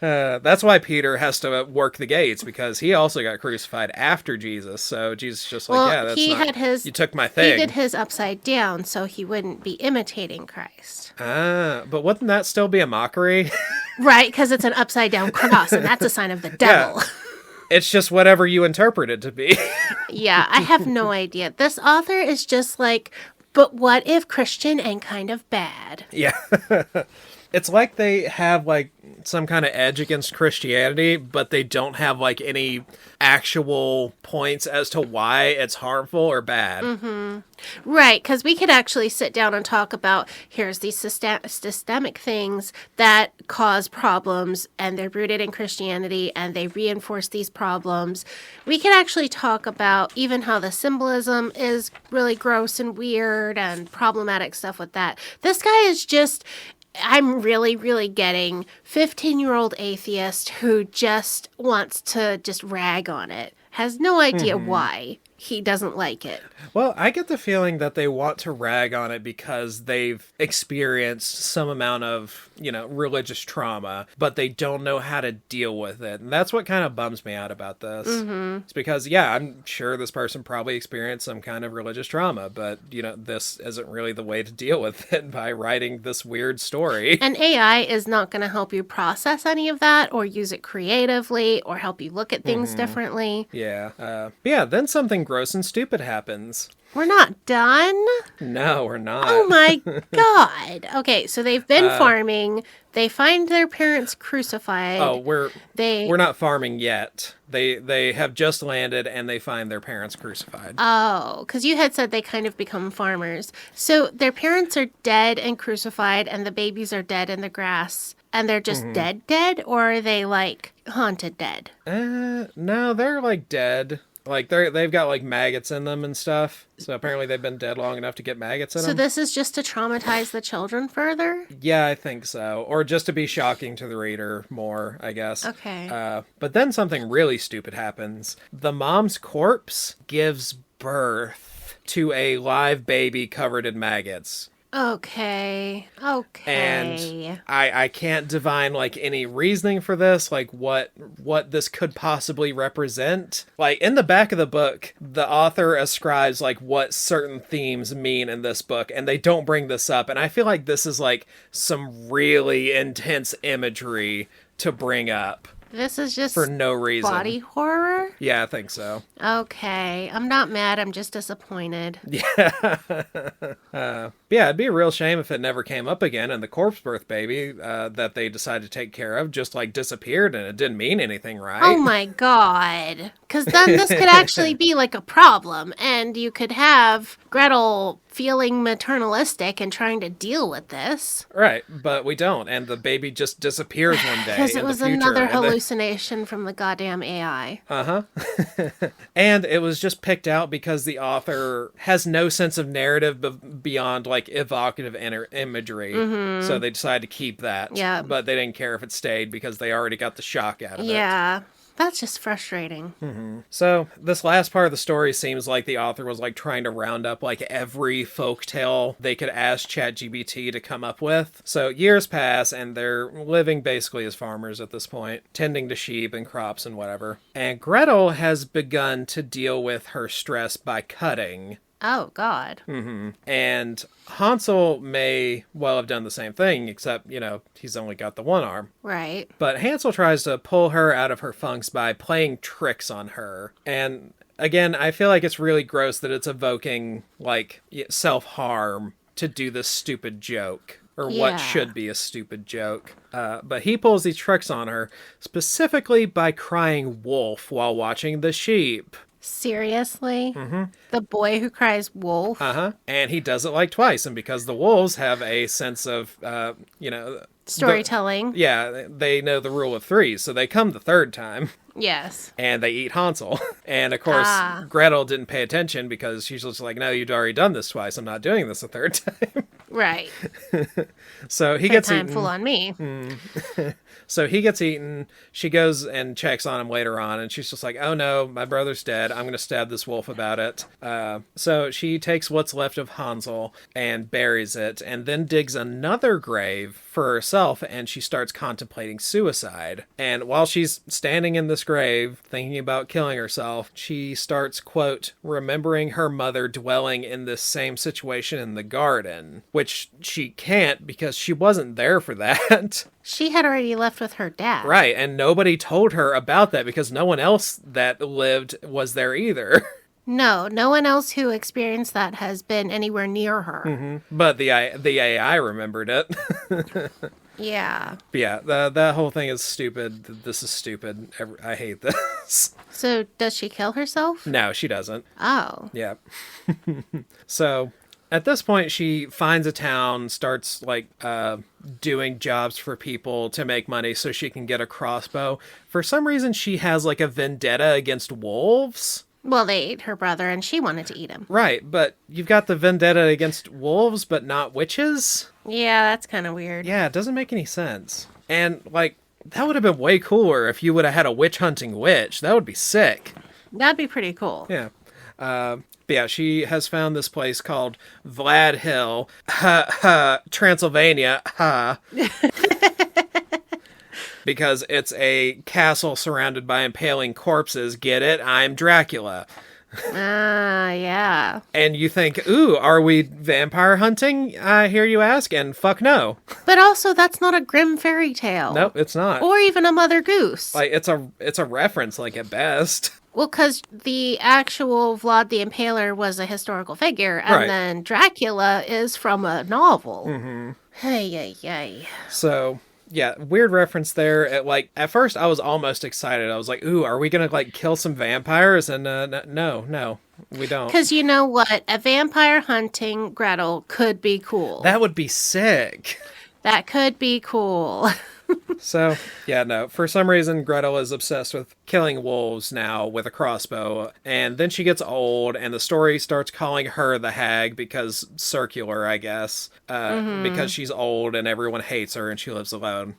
That's why Peter has to work the gates, because he also got crucified after Jesus. So Jesus is just like, Well, yeah, that's he not, had his, you took my he thing. did his upside down so he wouldn't be imitating Christ. But wouldn't that still be a mockery? Right, because it's an upside down cross, and that's a sign of the devil. It's just whatever you interpret it to be. Yeah, I have no idea. This author is just like, but what if Christian and kind of bad? Yeah. It's like they have like some kind of edge against Christianity, but they don't have like any actual points as to why it's harmful or bad. Mm-hmm. Right, because we could actually sit down and talk about, here's these systemic things that cause problems, and they're rooted in Christianity, and they reinforce these problems. We could actually talk about even how the symbolism is really gross and weird and problematic stuff with that. This guy is just... I'm really, really getting 15-year-old atheist who just wants to just rag on it. Has no idea why he doesn't like it. Well, I get the feeling that they want to rag on it because they've experienced some amount of, religious trauma, but they don't know how to deal with it. And that's what kind of bums me out about this. Mm-hmm. It's because, I'm sure this person probably experienced some kind of religious trauma, but, this isn't really the way to deal with it by writing this weird story. And AI is not going to help you process any of that or use it creatively or help you look at things differently. Yeah. Then something gross and stupid happens. We're not done? No, we're not. Oh my God. Okay, so they've been farming. They find their parents crucified. Oh, we're not farming yet. They have just landed and they find their parents crucified. Oh, because you had said they kind of become farmers. So their parents are dead and crucified, and the babies are dead in the grass, and they're just dead, or are they like haunted dead? No, they're like dead. Like they've got like maggots in them and stuff. So apparently they've been dead long enough to get maggots in them. So this is just to traumatize the children further? Yeah, I think so. Or just to be shocking to the reader more, I guess. Okay. But then something really stupid happens. The mom's corpse gives birth to a live baby covered in maggots. Okay. And I can't divine like any reasoning for this, like what this could possibly represent. Like in the back of the book, the author ascribes like what certain themes mean in this book, and they don't bring this up. And I feel like this is like some really intense imagery to bring up. This is just for no reason. Body horror? Yeah, I think so. Okay. I'm not mad. I'm just disappointed. Yeah. It'd be a real shame if it never came up again and the corpse birth baby that they decided to take care of just like disappeared and it didn't mean anything, right? Oh my God. Because then this could actually be like a problem, and you could have Grethel feeling maternalistic and trying to deal with this. Right, but we don't, and the baby just disappears one day. Because it was another hallucination from the goddamn AI. Uh-huh. And it was just picked out because the author has no sense of narrative beyond like evocative imagery. Mm-hmm. So they decided to keep that. Yeah. But they didn't care if it stayed because they already got the shock out of it. Yeah. That's just frustrating. Mm-hmm. So this last part of the story seems like the author was like trying to round up like every folktale they could ask ChatGPT to come up with. So years pass and they're living basically as farmers at this point, tending to sheep and crops and whatever. And Grethel has begun to deal with her stress by cutting. Oh, God. Mm-hmm. And Hansel may well have done the same thing, except, he's only got the one arm. Right. But Hansel tries to pull her out of her funks by playing tricks on her. And again, I feel like it's really gross that it's evoking, like, self-harm to do this stupid joke. Or what should be a stupid joke. But he pulls these tricks on her, specifically by crying wolf while watching the sheep. Seriously? Mm-hmm. The boy who cries wolf? Uh-huh. And he does it like twice. And because the wolves have a sense of, Storytelling. they know the rule of threes. So they come the third time. Yes. And they eat Hansel. And of course, Gretel didn't pay attention because she's just like, no, you'd already done this twice. I'm not doing this a third time. Right. So he gets eaten. Full on me. So he gets eaten. She goes and checks on him later on, and she's just like, oh no, my brother's dead. I'm going to stab this wolf about it. So she takes what's left of Hansel and buries it, and then digs another grave for herself, and she starts contemplating suicide. And while she's standing in this grave, thinking about killing herself, she starts, quote, remembering her mother dwelling in this same situation in the garden, which she can't because she wasn't there for that. She had already left with her dad. Right, and nobody told her about that because no one else that lived was there either. No one else who experienced that has been anywhere near her. Mm-hmm. But the AI remembered it. Yeah. But yeah, that whole thing is stupid. This is stupid. I hate this. So does she kill herself? No, she doesn't. Oh. Yeah. So at this point, she finds a town, starts doing jobs for people to make money so she can get a crossbow. For some reason, she has like a vendetta against wolves. Well, they ate her brother and she wanted to eat him. Right, but you've got the vendetta against wolves, but not witches? Yeah, that's kind of weird. Yeah, it doesn't make any sense. And, that would have been way cooler if you would have had a witch-hunting witch. That would be sick. That'd be pretty cool. Yeah. But yeah, she has found this place called Vlad Hill, Transylvania, because it's a castle surrounded by impaling corpses. Get it? I'm Dracula. Yeah. And you think, ooh, are we vampire hunting? I hear you ask, and fuck no. But also, that's not a grim fairy tale. Nope, it's not. Or even a Mother Goose. It's a reference, at best. Well, because the actual Vlad the Impaler was a historical figure, and Right. then Dracula is from a novel. Mm-hmm. Hey. So, yeah, weird reference there. At first, I was almost excited. I was like, ooh, are we going to, kill some vampires? And no, we don't. Because you know what? A vampire hunting Gretel could be cool. That would be sick. That could be cool. So, yeah, no. For some reason, Gretel is obsessed with killing wolves now with a crossbow. And then she gets old, and the story starts calling her the hag because circular, I guess. Because she's old and everyone hates her and she lives alone.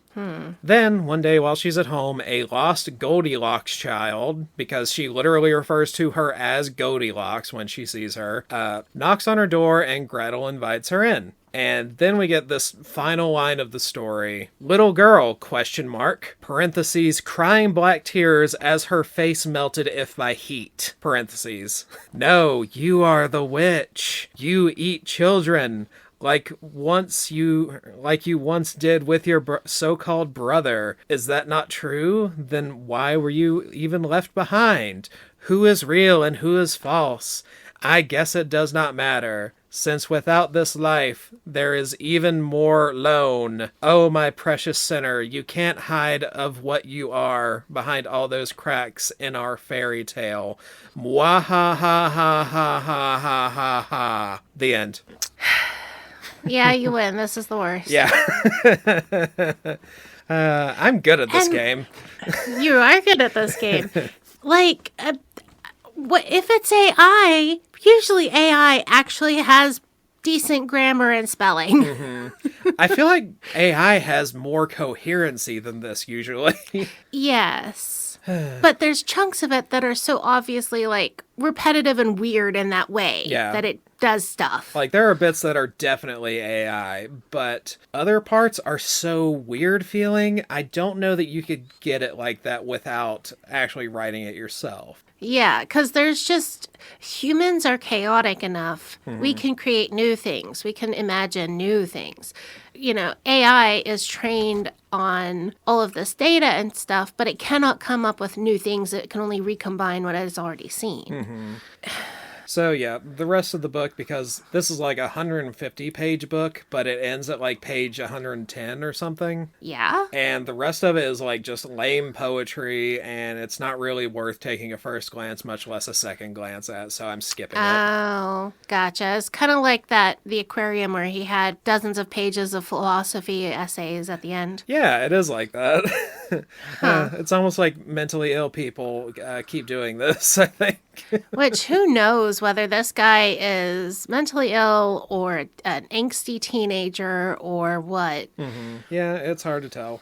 Then, one day while she's at home, a lost Goldilocks child, because she literally refers to her as Goldilocks when she sees her, knocks on her door and Gretel invites her in. And then we get this final line of the story. Little girl, parentheses, crying black tears as her face melted if by heat, parentheses. No, you are the witch. You eat children. Like you once did with your so-called brother. Is that not true? Then why were you even left behind? Who is real and who is false? I guess it does not matter, since without this life, there is even more lone. Oh, my precious sinner, you can't hide of what you are behind all those cracks in our fairy tale. Mwahahahahahaha. The end. Yeah, you win. This is the worst. Yeah. I'm good at this game. You are good at this game. What if it's AI? Usually AI actually has decent grammar and spelling. Mm-hmm. I feel like AI has more coherency than this usually. Yes. But there's chunks of it that are so obviously repetitive and weird in that way that it does stuff. There are bits that are definitely AI, but other parts are so weird feeling. I don't know that you could get it like that without actually writing it yourself. Yeah, because there's just, humans are chaotic enough. Mm-hmm. We can create new things. We can imagine new things. AI is trained on all of this data and stuff, but it cannot come up with new things. It can only recombine what it has already seen. So yeah, the rest of the book, because this is like a 150-page book, but it ends at like page 110 or something. Yeah? And the rest of it is like just lame poetry, and it's not really worth taking a first glance, much less a second glance at, so I'm skipping it. Oh, gotcha. It's kind of like the aquarium where he had dozens of pages of philosophy essays at the end. Yeah, it is like that. It's almost like mentally ill people keep doing this, I think. Which, who knows whether this guy is mentally ill or an angsty teenager or what. Yeah, it's hard to tell.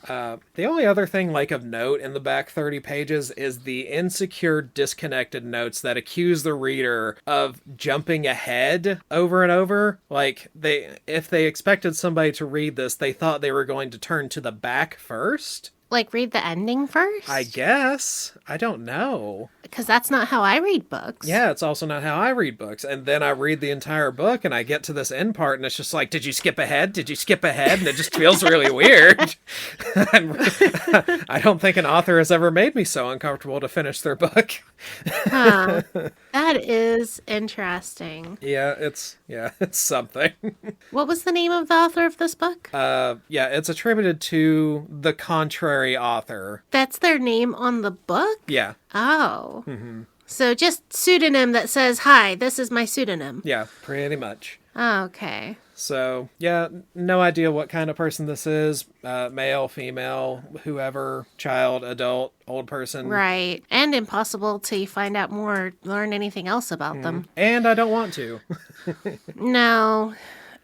The only other thing like of note in the back 30 pages is the insecure, disconnected notes that accuse the reader of jumping ahead over and over. Like, if they expected somebody to read this, they thought they were going to turn to the back first. Like, read the ending first? I guess. I don't know. Because that's not how I read books. Yeah, it's also not how I read books. And then I read the entire book and I get to this end part and it's just like, did you skip ahead? Did you skip ahead? And it just feels really weird. I don't think an author has ever made me so uncomfortable to finish their book. Huh. That is interesting. Yeah, it's something. What was the name of the author of this book? Yeah, it's attributed to the contrary author. That's their name on the book? Yeah. Oh. So just pseudonym that says, hi, this is my pseudonym. Yeah, pretty much. Okay. So, yeah, no idea what kind of person this is. Male, female, whoever, child, adult, old person. Right. And impossible to find out more, learn anything else about them. And I don't want to. No.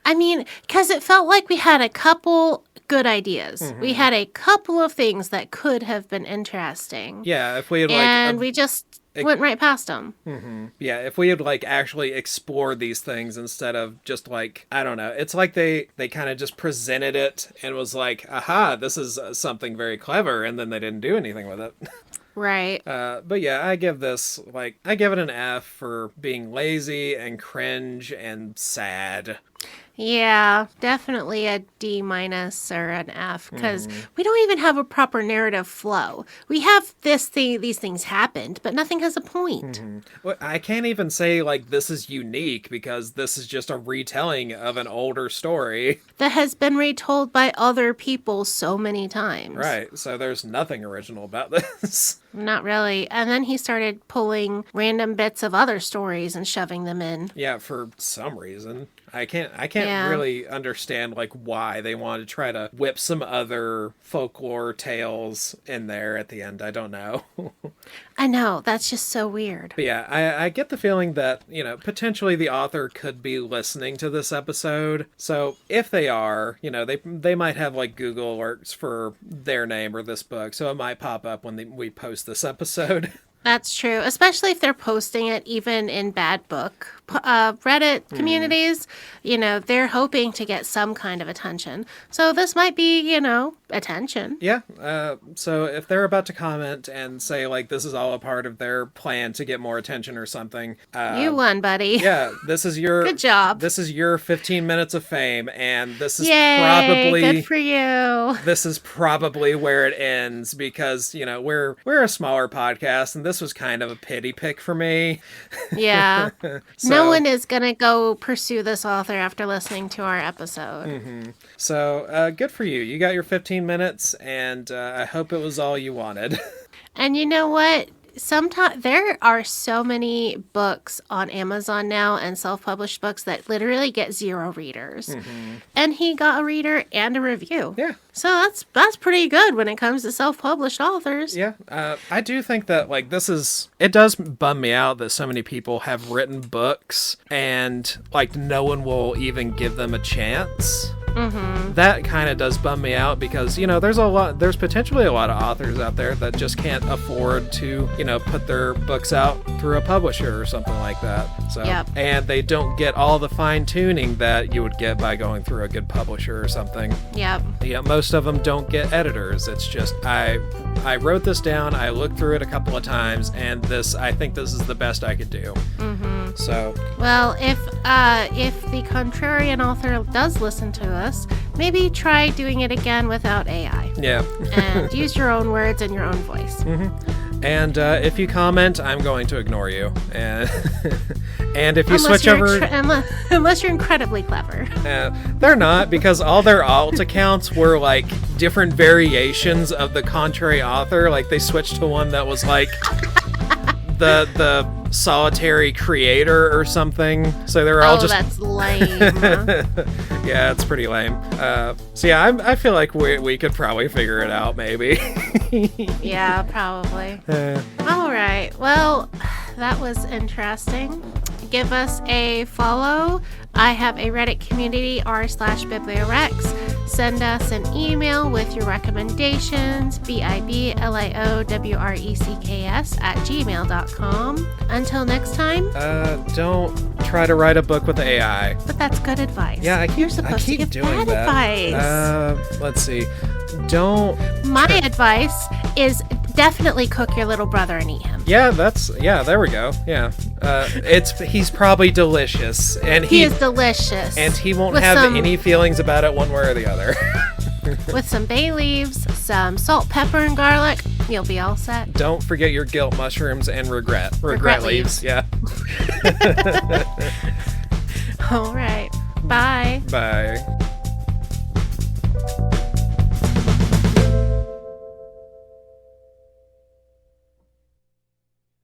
I mean, because it felt like we had a couple good ideas. We had a couple of things that could have been interesting. Yeah, if we had And we just went right past them. Yeah, if we had like actually explored these things instead of just like, I don't know. It's like they kind of just presented it and was like, aha, this is something very clever, and then they didn't do anything with it. Right. But yeah, I give it an F for being lazy and cringe and sad. Yeah, definitely a D- or an F, because we don't even have a proper narrative flow. We have these things happened, but nothing has a point. Well, I can't even say like this is unique because this is just a retelling of an older story. That has been retold by other people so many times. Right, so there's nothing original about this. Not really. And then he started pulling random bits of other stories and shoving them in. Yeah, for some reason. I can't Yeah. really understand like why they wanted to try to whip some other folklore tales in there at the end. I don't know. I know, that's just so weird. But yeah, I get the feeling that, potentially the author could be listening to this episode. So if they are, they might have like Google alerts for their name or this book. So it might pop up when we post this episode. That's true, especially if they're posting it even in bad book Reddit communities. They're hoping to get some kind of attention. So this might be, attention. Yeah. So if they're about to comment and say like this is all a part of their plan to get more attention or something, You won, buddy. yeah, this is your Good job. This is your 15 minutes of fame, and this is Yay, probably good for you. this is probably where it ends because we're a smaller podcast, and this was kind of a pity pick for me. Yeah. So- No one is going to go pursue this author after listening to our episode. So good for you. You got your 15 minutes, and I hope it was all you wanted. And you know what? Sometimes there are so many books on Amazon now and self-published books that literally get 0 readers. And he got a reader and a review. Yeah. So that's pretty good when it comes to self-published authors. Yeah, I do think that like it does bum me out that so many people have written books and like no one will even give them a chance. That kind of does bum me out because there's potentially a lot of authors out there that just can't afford to put their books out through a publisher or something like that. So Yep. And they don't get all the fine tuning that you would get by going through a good publisher or something. Yep. Yeah, most of them don't get editors. It's just I wrote this down, I looked through it a couple of times, and I think this is the best I could do. So Well, if the contrarian author does listen to us, maybe try doing it again without AI. yeah. And use your own words and your own voice. And if you comment, I'm going to ignore you. And and if you Unless switch you're over, unless you're incredibly clever. they're not, because all their alt accounts were like different variations of the contrary author. Like they switched to one that was like the solitary creator or something. So they were all just. That's lame. Yeah, it's pretty lame. So yeah, I feel like we could probably figure it out, maybe. Yeah, probably. All right. Well, that was interesting. Give us a follow. I have a Reddit community, r/BiblioWrecks. Send us an email with your recommendations, bibliowrecks@gmail.com. Until next time. Don't try to write a book with AI. But that's good advice. Yeah, You're supposed to give doing bad advice. Let's see. Don't. My advice is definitely cook your little brother and eat him. Yeah, there we go. Yeah. He's probably delicious, and He is delicious. and he won't With have some- any feelings about it one way or the other. With some bay leaves, some salt, pepper, and garlic, you'll be all set. Don't forget your guilt mushrooms and regret leaves. Yeah. All right. Bye. Bye.